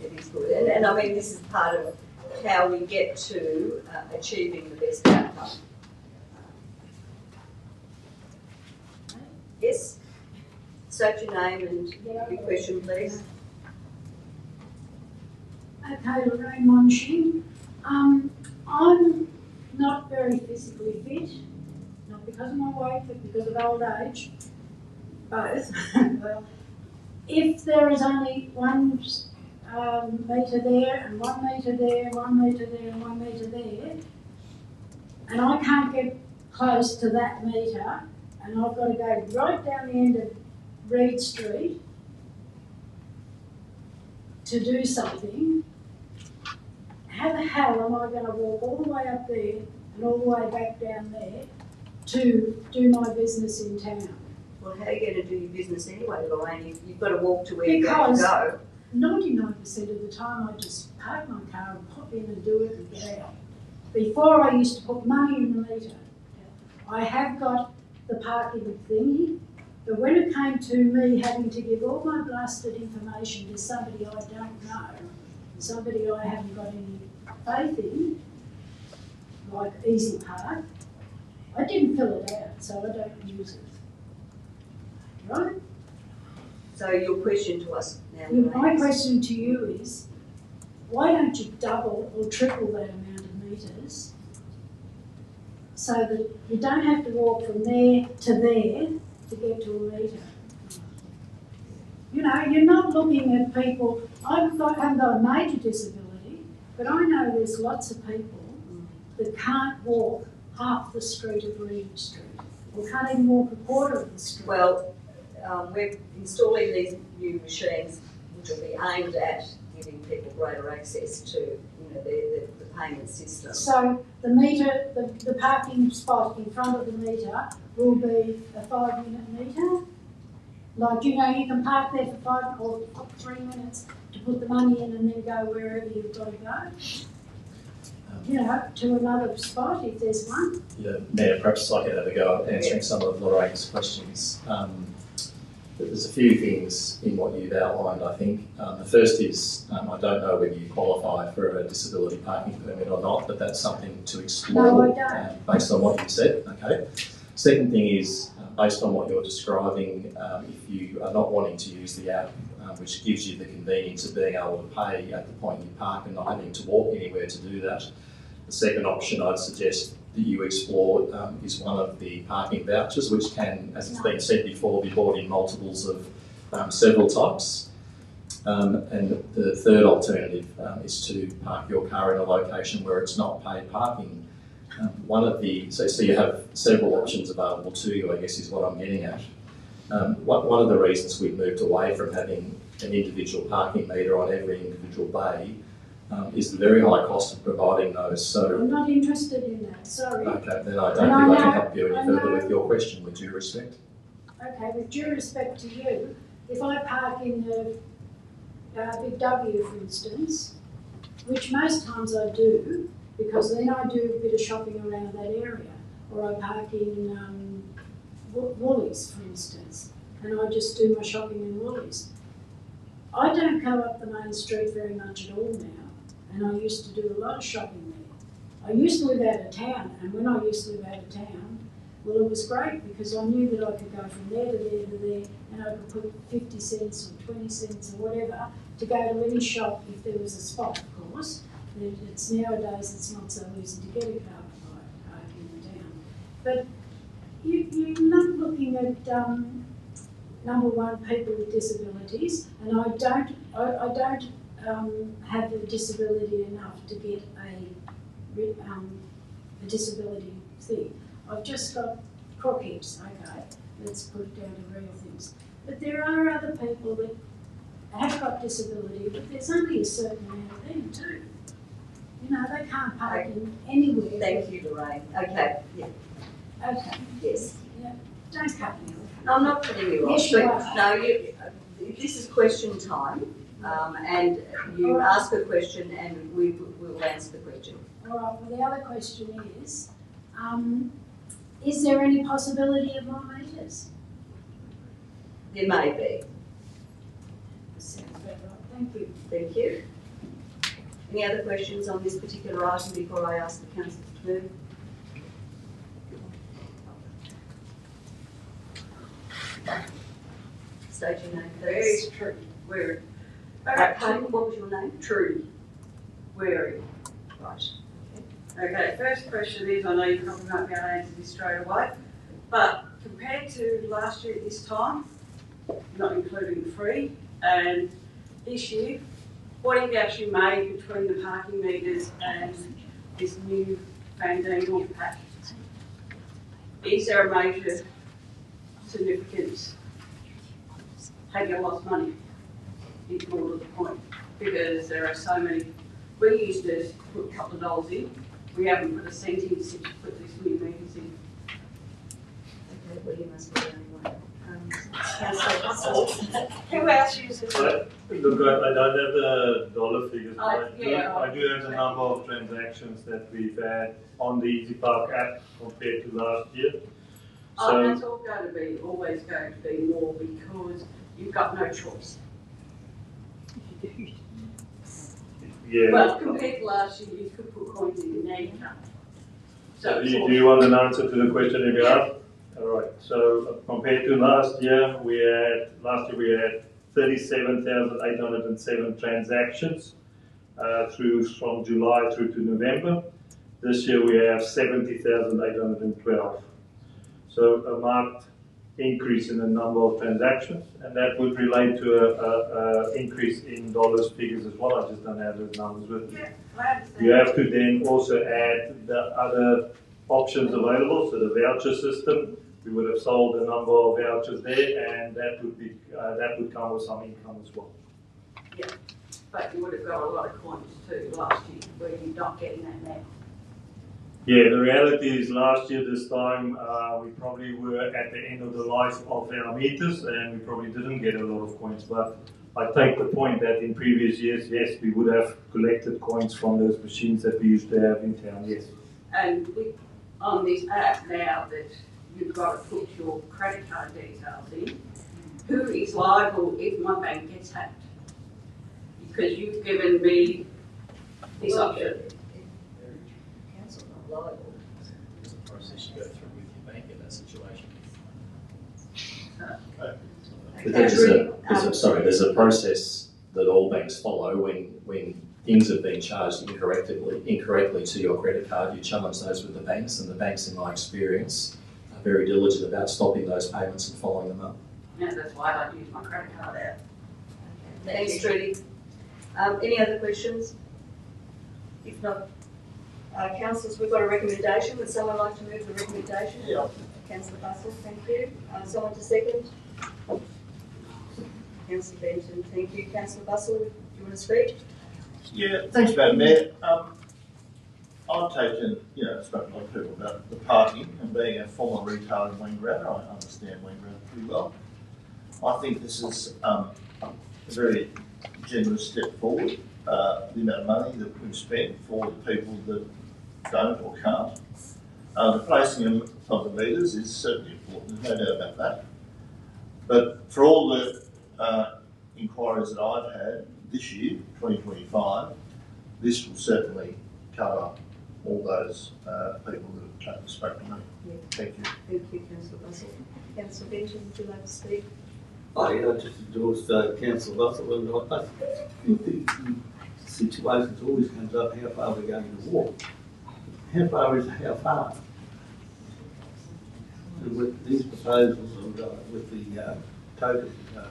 it is good, and I mean, this is part of how we get to achieving the best outcome. Yes? State your name and your question, please. Okay, Lorraine Monshing. I'm not very physically fit, not because of my weight, but because of old age, both. Well, if there is only 1 metre there and 1 metre there, 1 metre there and 1 metre there, and I can't get close to that metre, and I've got to go right down the end of Reed Street to do something, how the hell am I going to walk all the way up there and all the way back down there to do my business in town? Well, how are you going to do your business anyway, Lorraine? You've got to walk to where you're going to go. 99% of the time I just park my car and pop in and do it and get out. Before I used to put money in the meter. I have got the parking thingy, but when it came to me having to give all my blasted information to somebody I don't know, somebody I haven't got any faith in, like Easy Park, I didn't fill it out, so I don't use it. Right? So your question to us now, My question to you is, why don't you double or triple that amount of metres so that you don't have to walk from there to there to get to a metre? You know, you're not looking at people. I haven't got a major disability, but I know there's lots of people that can't walk half the street of Reed Street, or can't even walk a quarter of the street. Well, we're installing these new machines which will be aimed at giving people greater access to, you know, the payment system. So the meter, the parking spot in front of the meter will be a 5-minute meter. Like, you know, you can park there for 5 or 3 minutes to put the money in and then go wherever you've got to go. You know, to another spot if there's one. Yeah, Mayor, perhaps I could have a go at answering some of Lorraine's questions. There's a few things in what you've outlined, I think. The first is, I don't know whether you qualify for a disability parking permit or not, but that's something to explore. No, I don't. Based on what you said, okay. Second thing is, based on what you're describing, if you are not wanting to use the app, which gives you the convenience of being able to pay at the point you park and not having to walk anywhere to do that, the second option I'd suggest that you explore is one of the parking vouchers, which can, as it's been said before, be bought in multiples of several types. And the third alternative is to park your car in a location where it's not paid parking. So you have several options available to you, I guess is what I'm getting at. One of the reasons we've moved away from having an individual parking meter on every individual bay is the very high cost of providing those. So I'm not interested in that, sorry. okay, then I don't think I can help you any further with your question, with due respect. Okay, with due respect to you, if I park in the Big W, for instance, which most times I do, because then I do a bit of shopping around that area, or I park in Woolies, for instance, and I just do my shopping in Woolies. I don't go up the main street very much at all now, and I used to do a lot of shopping there. I used to live out of town, and when I used to live out of town, well, it was great because I knew that I could go from there to there to there, and I could put 50 cents or 20 cents or whatever to go to any shop if there was a spot, of course. It's nowadays it's not so easy to get a car park in the town. But you're not looking at number one, people with disabilities, and I don't have a disability enough to get a disability thing. I've just got crook hips, okay, let's put it down to real things. But there are other people that have got disability, but there's only a certain amount of them too. You know, they can't park in anywhere. Thank you, Lorraine. Okay, yeah, Okay, yes. yeah, don't cut me off. No, I'm not putting you off. Yes, you but are. No, this is question time, and you All right. ask a question and we will answer the question. All right, well, the other question is there any possibility of more meters? There may be. Sounds about right, thank you. Thank you. Any other questions on this particular item before I ask the council to move? State your name, please. It's Trudy. Where? Pardon, what was your name? Trudy. Wary. Right. Okay, first question is, I know you probably won't be able to answer this straight away, but compared to last year at this time, not including free, and this year, what have you actually made between the parking meters and this new Fandangle pack? Is there a major significance? Have you lost money? Is more to the point, because there are so many. We used to put a couple of dollars in. We haven't put a cent in since we put these new meters in. Okay, well, you must be the only one. Councillor Russell. Who else uses it? Look, I don't have the dollar figures, but I I do have the number of transactions that we've had on the Easy Park app compared to last year. That's all going to be, always going to be more because you've got no choice. Yeah. Well, compared to last year, you could put coins in, now you can't. So Do you want an answer to the question that you asked? All right. So compared to last year, we had 37,807 transactions from July through to November. This year we have 70,812. So a marked increase in the number of transactions, and that would relate to a increase in dollars figures as well. I just don't have those numbers with me. yeah, I understand. You have to then also add the other options available, so the voucher system. We would have sold a number of vouchers there, and that would come with some income as well. Yeah, but you would have got a lot of coins too last year, where you're not getting that now. Yeah, the reality is last year this time we probably were at the end of the life of our meters, and we probably didn't get a lot of coins. But I take the point that in previous years, yes, we would have collected coins from those machines that we used to have in town. Yes. And on this app now that you've got to put your credit card details in, who is liable if my bank gets hacked? Because you've given me this option. Council not liable. There's a process you go through with your bank in that situation. There's a process that all banks follow when things have been charged incorrectly to your credit card. You challenge those with the banks, and the banks, in my experience, are very diligent about stopping those payments and following them up. Yeah, that's why I don't use my credit card out. Thanks, Trudy. Any other questions? If not, councillors, we've got a recommendation. Would someone like to move the recommendation? Yeah. Councillor Bussell, thank you. Someone to second? Councillor Benton, thank you. Councillor Bussell, do you want to speak? Yeah, thanks, Madam Mayor. I've taken, spoken to a lot of people about the parking, and being a former retailer in Wangaratta, I understand Wangaratta pretty well. I think this is a very generous step forward. The amount of money that we've spent for the people that don't or can't. The placing of the meters is certainly important, there's no doubt about that. But for all the inquiries that I've had this year, 2025, this will certainly cover all those people that have spoken to me. Yeah. Thank you. Thank you, Councillor Bussell. Councillor Benton, would you like to speak? I just endorse Councillor Bussell, and I think the situation always comes up how far we're going to walk. How far is how far? And with these proposals and with the token, the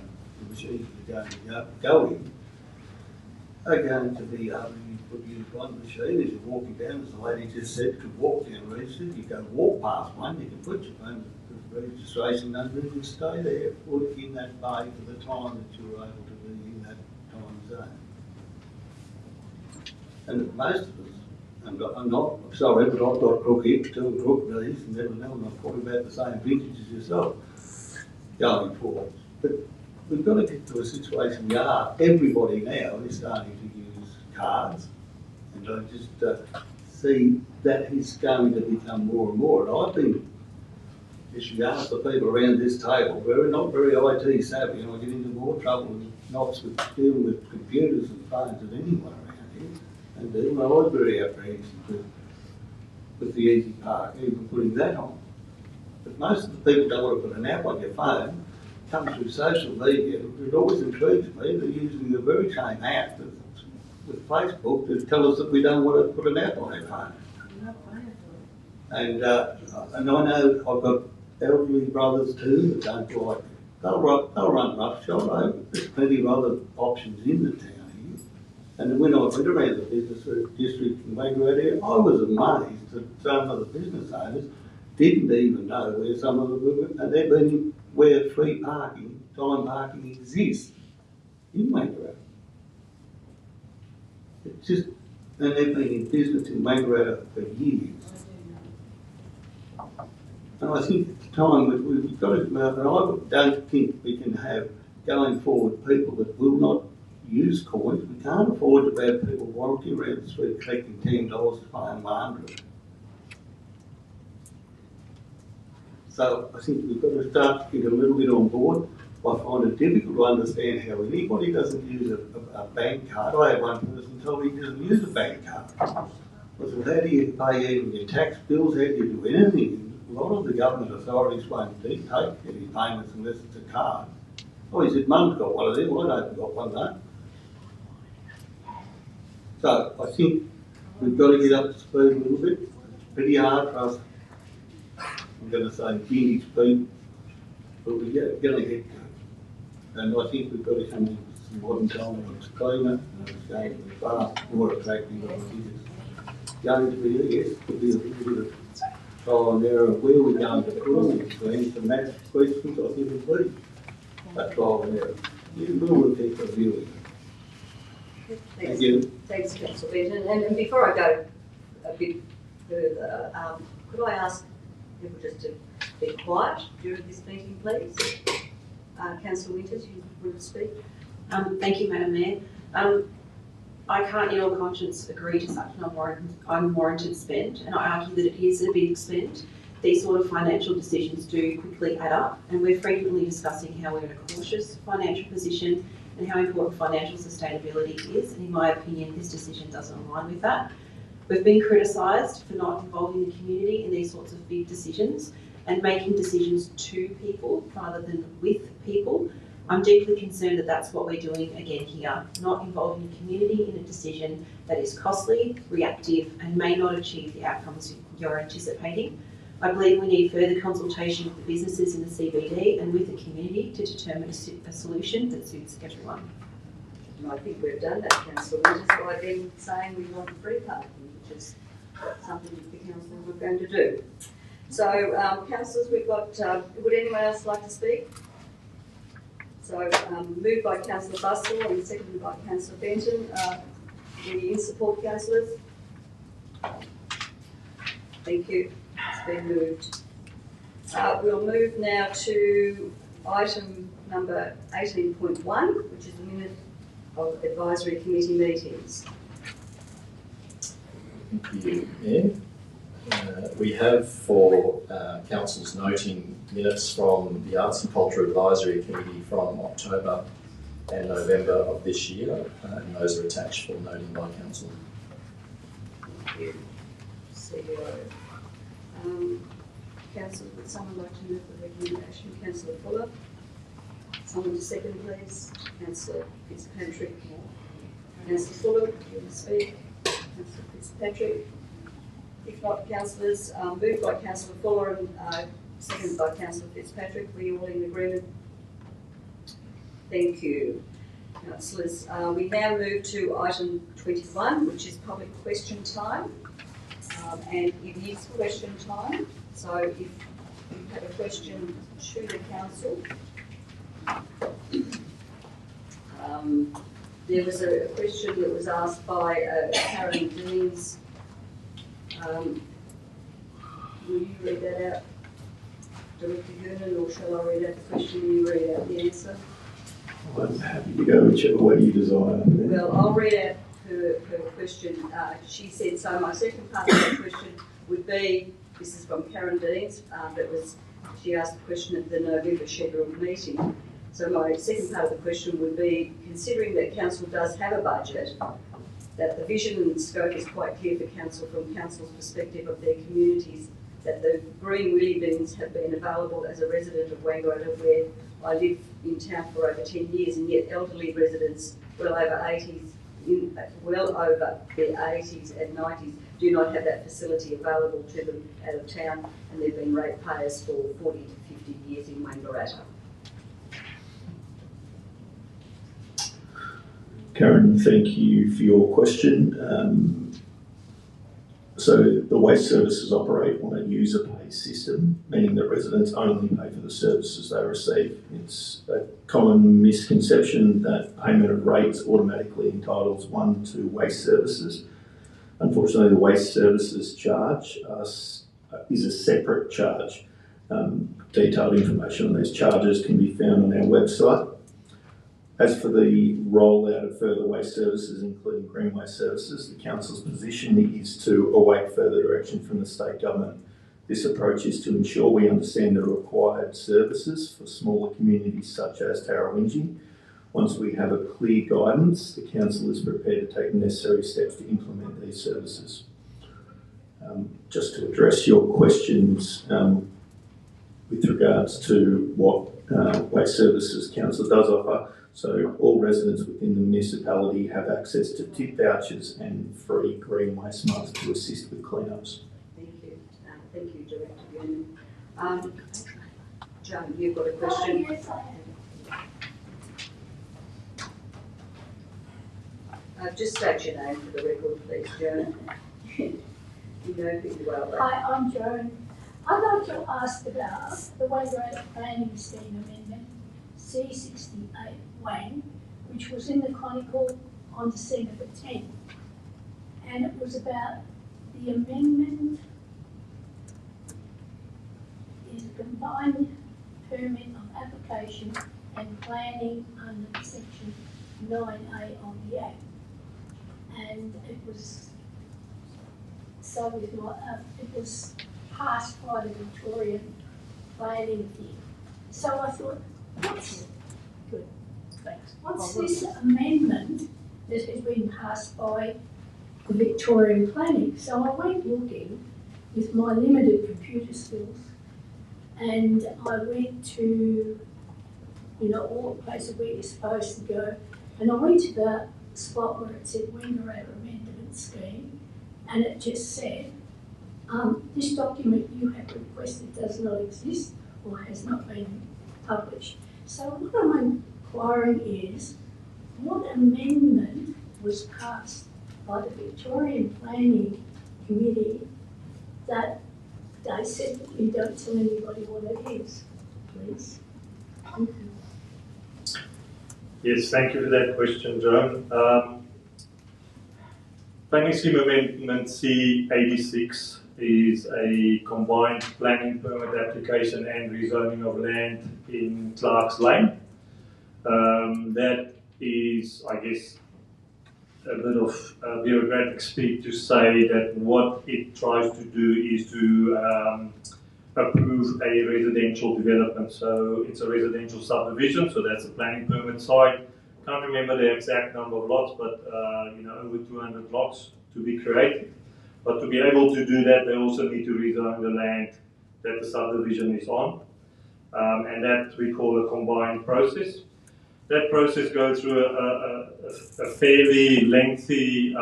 machines that are going in, are going to be able to use one machine as you're walking down, as the lady just said, could walk down Register, you go walk past one, you can put your phone registration number and stay there, put in that bay for the time that you're able to be in that same. And most of us, and I'm not, I'm sorry, but I've got crook hips, two crook knees, and everything else, and I'm probably about the same vintage as yourself going forward. But we've got to get to a situation where everybody now is starting to use cards, and I just see that is going to become more and more. And I've been, as you ask the people around this table, we're not very IT savvy, and I get into more trouble than knots with dealing with computers and phones than anyone around here. And I was very apprehensive with the Easy Park, even putting that on. But most of the people don't want to put an app on your phone. It comes through social media. It always intrigues me. They're using the very same app with Facebook to tell us that we don't want to put an app on our phone. And I know I've got elderly brothers too that don't like it. They'll run roughshod. There's plenty of other options in the town here. And when I went around the business district in Wangaratta area, I was amazed that some of the business owners didn't even know where some of them, and they've been where free parking, time parking exists in Wangaratta. It's just, and they've been in business in Wangaratta for years. And I think at the time we've got to come out, and I don't think we can have going forward people that will not use coins. We can't afford to have people wandering around the street collecting $10 to pay them $100. So I think we've got to start to get a little bit on board. I find it difficult to understand how anybody doesn't use a bank card. I had one person tell me he doesn't use a bank card. I said, how do you pay even your tax bills? How do you do anything? A lot of the government authorities won't take any payments unless it's a card. Oh, he said, Mum's got one of them. Well, I haven't got one though. So I think we've got to get up to speed a little bit. It's pretty hard for us, I'm going to say vintage people, but we're going to get there. And I think we've got to come in with some modern time and it's cleaner and it's going to be far more attractive than it is. Going to be, yes, there'll be a little bit of trial and error of where we're going to crawl to answer Matt's questions. I think it'll be a trial and error. You will keep reviewing. Thank you. Thanks, Councillor Benton. And before I go a bit further, could I ask people just to be quiet during this meeting, please? Councillor Winters, you want to speak? Thank you, Madam Mayor. I can't in all conscience agree to such an unwarranted spend, and I argue that it is a big spend. These sort of financial decisions do quickly add up, and we're frequently discussing how we're in a cautious financial position and how important financial sustainability is, and in my opinion, this decision doesn't align with that. We've been criticised for not involving the community in these sorts of big decisions and making decisions to people rather than with people. I'm deeply concerned that that's what we're doing again here, not involving the community in a decision that is costly, reactive, and may not achieve the outcomes you're anticipating. I believe we need further consultation with the businesses in the CBD and with the community to determine a solution that suits everyone. And I think we've done that, Councillor Winters, by then saying we want free parking, which is something that the councillors were going to do. So, councillors, we've got, would anyone else like to speak? So, moved by Councillor Bustle and seconded by Councillor Benton. Any in support, councillors? Thank you. It's been moved. We'll move now to item number 18.1, which is the minute of advisory committee meetings. Thank you, Mayor. We have for council's noting minutes from the Arts and Culture Advisory Committee from October and November of this year, and those are attached for noting by council. Thank you, CEO. Councillor, would someone like to move the recommendation? Councillor Fuller. Someone to second, please. Councillor Fitzpatrick. Councillor Fuller, do you want to speak? Councillor Fitzpatrick. If not, councillors, moved by Councillor Fuller and seconded by Councillor Fitzpatrick. Were you all in agreement? Thank you, councillors. We now move to item 21, which is public question time. And it is question time. So if you have a question to the council, There was a question that was asked by Karen Deans. Will you read that out, Director Gernon, or shall I read out the question and you read out the answer? I'm happy to go whichever way you desire. Well, I'll read out her question. She said, so my second part of that question would be, this is from Karen Deans, she asked the question at the November scheduled meeting. So my second part of the question would be, considering that Council does have a budget, that the vision and scope is quite clear for Council from Council's perspective of their communities, that the green wheelie bins have been available as a resident of Wangaratta, where I live in town for over 10 years, and yet elderly residents well over their 80s and 90s do not have that facility available to them out of town, and they've been ratepayers for 40 to 50 years in Wangaratta. Karen, thank you for your question. So the waste services operate on a user pay system, meaning that residents only pay for the services they receive. It's a common misconception that payment of rates automatically entitles one to waste services. Unfortunately, the waste services charge is a separate charge. Detailed information on these charges can be found on our website. As for the rollout of further waste services, including green waste services, the Council's position is to await further direction from the State Government. This approach is to ensure we understand the required services for smaller communities such as Tarrawingi. Once we have a clear guidance, the Council is prepared to take the necessary steps to implement these services. Just to address your questions with regards to what Waste Services Council does offer, so all residents within the municipality have access to tip vouchers and free green waste masks to assist with cleanups. Thank you. Thank you, Director Gernon. Joan, you've got a question? Yes, I have. Just state your name for the record, please, Joan. You know who you are. Hi, I'm Joan. I'd like to ask about the Wangaratta Planning Scheme Amendment C68 Wang, which was in the Chronicle on December the 10th. And it was about the amendment is a combined permit of application and planning under section 9A of the Act. And it was it was passed by the Victorian planning thing. So I thought, what's this amendment that has been passed by the Victorian planning? So I went looking with my limited computer skills, and I went to, all the places where you're supposed to go, and I went to the spot where it said Wangaratta Amendment Scheme, and it just said, this document you have requested does not exist or has not been published. So what I'm inquiring is, what amendment was passed by the Victorian Planning Committee that they said that you don't tell anybody what it is, please? Thank you. Yes, thank you for that question, Joan. Planning Scheme Amendment C86 is a combined planning permit application and rezoning of land in Clark's Lane. That is, I guess, a bit of bureaucratic speak to say that what it tries to do is to approve a residential development. So it's a residential subdivision, so that's the planning permit side. Can't remember the exact number of lots, but over 200 lots to be created. But to be able to do that, they also need to rezone the land that the subdivision is on, and that we call a combined process. That process goes through a fairly lengthy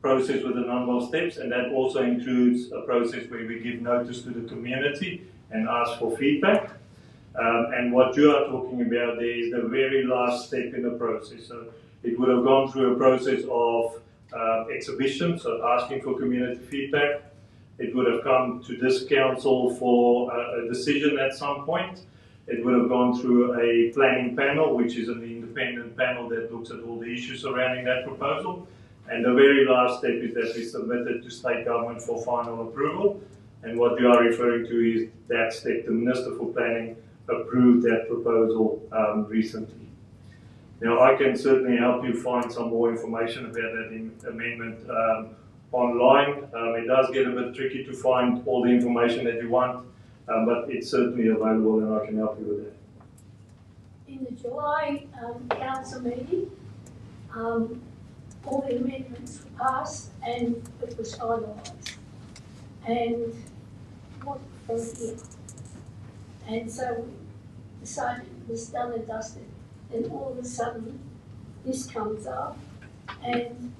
process with a number of steps, and that also includes a process where we give notice to the community and ask for feedback. And what you are talking about there is the very last step in the process. So it would have gone through a process of exhibition, so asking for community feedback. It would have come to this council for a decision at some point. It would have gone through a planning panel, which is an independent panel that looks at all the issues surrounding that proposal. And the very last step is that we submit it to state government for final approval. And what you are referring to is that step. The Minister for Planning approved that proposal recently. Now, I can certainly help you find some more information about that amendment online. It does get a bit tricky to find all the information that you want, but it's certainly available and I can help you with that. In the July council meeting, all the amendments were passed and it was finalised. And what from here? And so we decided it was done and dusted. And all of a sudden, this comes up, and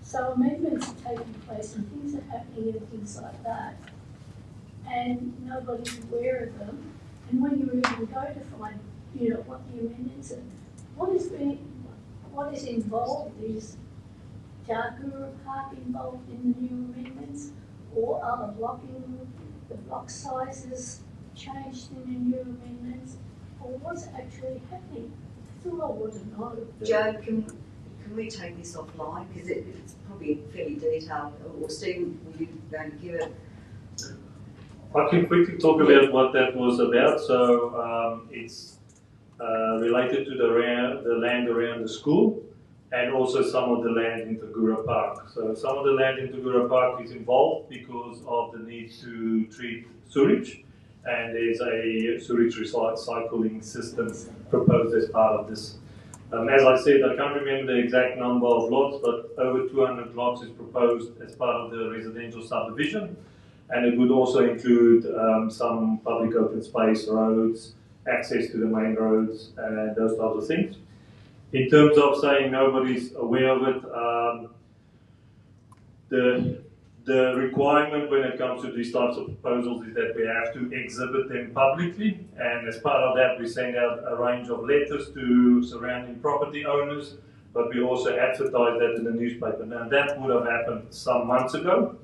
so amendments are taking place and things are happening and things like that. And nobody's aware of them. And when you even go to find, what the amendments are, what is involved is Jagura Park involved in the new amendments, or are the block sizes changed in the new amendments, or what's actually happening? That's all I want to know. Joe, can we take this offline? Because it's probably fairly detailed. Or Stephen, were you going to give it? I can quickly talk about what that was about. So it's related to the land around the school and also some of the land in Tagura Park. So some of the land in Tagura Park is involved because of the need to treat sewage, and there's a sewage recycling system proposed as part of this. As I said, I can't remember the exact number of lots, but over 200 lots is proposed as part of the residential subdivision, and it would also include some public open space, roads, access to the main roads, and those types of things. In terms of saying nobody's aware of it, the requirement when it comes to these types of proposals is that we have to exhibit them publicly, and as part of that we send out a range of letters to surrounding property owners, but we also advertise that in the newspaper. Now that would have happened some months ago.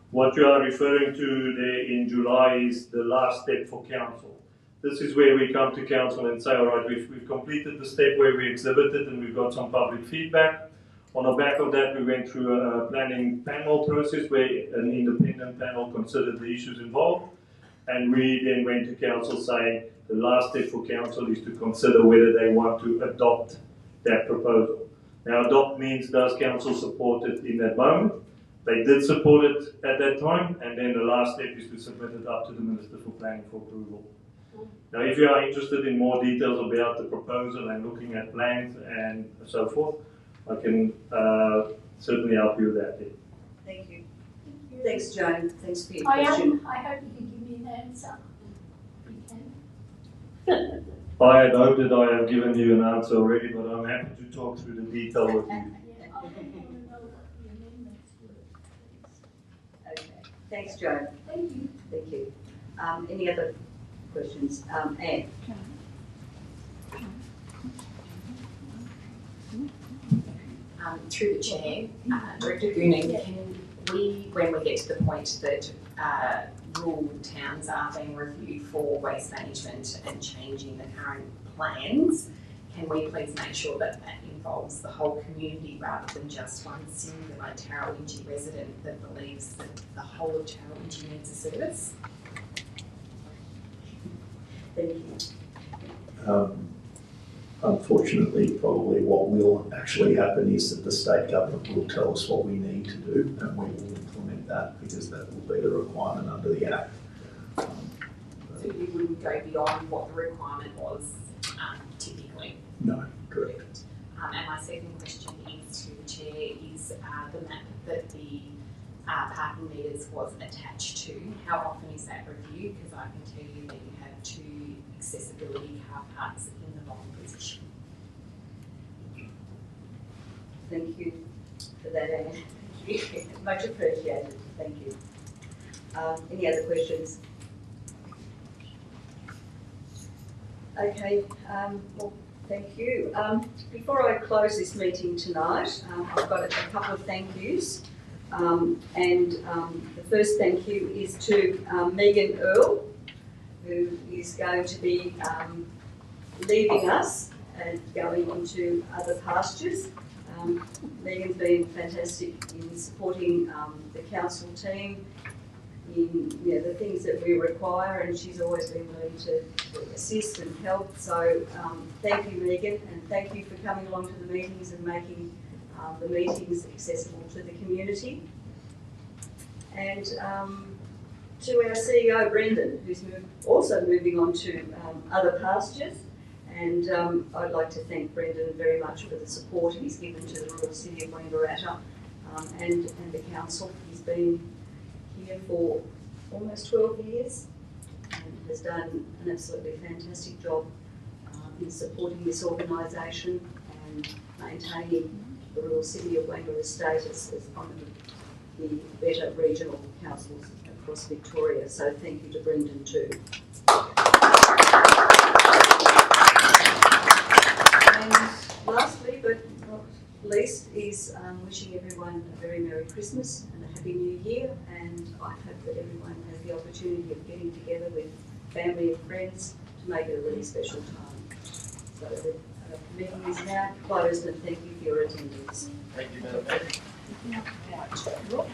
What you are referring to there in July is the last step for council. This is where we come to council and say, all right, we've completed the step where we exhibited and we've got some public feedback. On the back of that, we went through a planning panel process where an independent panel considered the issues involved. And we then went to council saying the last step for council is to consider whether they want to adopt that proposal. Now, adopt means does council support it in that moment? They did support it at that time, and then the last step is to submit it up to the Minister for Planning for approval. Now, if you are interested in more details about the proposal and looking at plans and so forth, I can certainly help you with that. Yeah. Thank you. Thanks, Joan. Thanks for your question. I hope you can give me an answer. If you can. I had hoped that I have given you an answer already, but I'm happy to talk through the detail with you. Okay. Thanks, Joan. Thank you. Thank you. Any other questions? Anne? Through the chair, Director Goonan, can we, when we get to the point that rural towns are being reviewed for waste management and changing the current plans, can we please make sure that that involves the whole community rather than just one singular Tarrawongi resident that believes that the whole of Tarrawongi needs a service? Thank you. Unfortunately, probably what will actually happen is that the state government will tell us what we need to do and we will implement that because that will be the requirement under the Act. So you wouldn't go beyond what the requirement was typically? No, correct. And my second question is to the Chair is the map that the parking meters was attached to. How often is that reviewed? Because I can tell you that you have 2 accessibility car parks in the wrong position. Thank you for that, Anne. Thank you. Much appreciated. Thank you. Any other questions? Okay. Well, thank you. Before I close this meeting tonight, I've got a couple of thank yous. The first thank you is to Megan Earl, who is going to be leaving us going into other pastures. Megan's been fantastic in supporting the council team in the things that we require, and she's always been willing to assist and help. So thank you, Megan, and thank you for coming along to the meetings and making the meetings accessible to the community. And to our CEO, Brendan, who's also moving on to other pastures. And I'd like to thank Brendan very much for the support he's given to the Royal City of Wangaratta and the council. He's been here for almost 12 years and has done an absolutely fantastic job in supporting this organisation and maintaining the Royal City of Wangaratta's status as one of the better regional councils across Victoria. So thank you to Brendan too. And lastly, but not least, is wishing everyone a very Merry Christmas and a Happy New Year, and I hope that everyone has the opportunity of getting together with family and friends to make it a really special time. So the meeting is now closed, and thank you for your attendance. Thank you, Madam Mayor.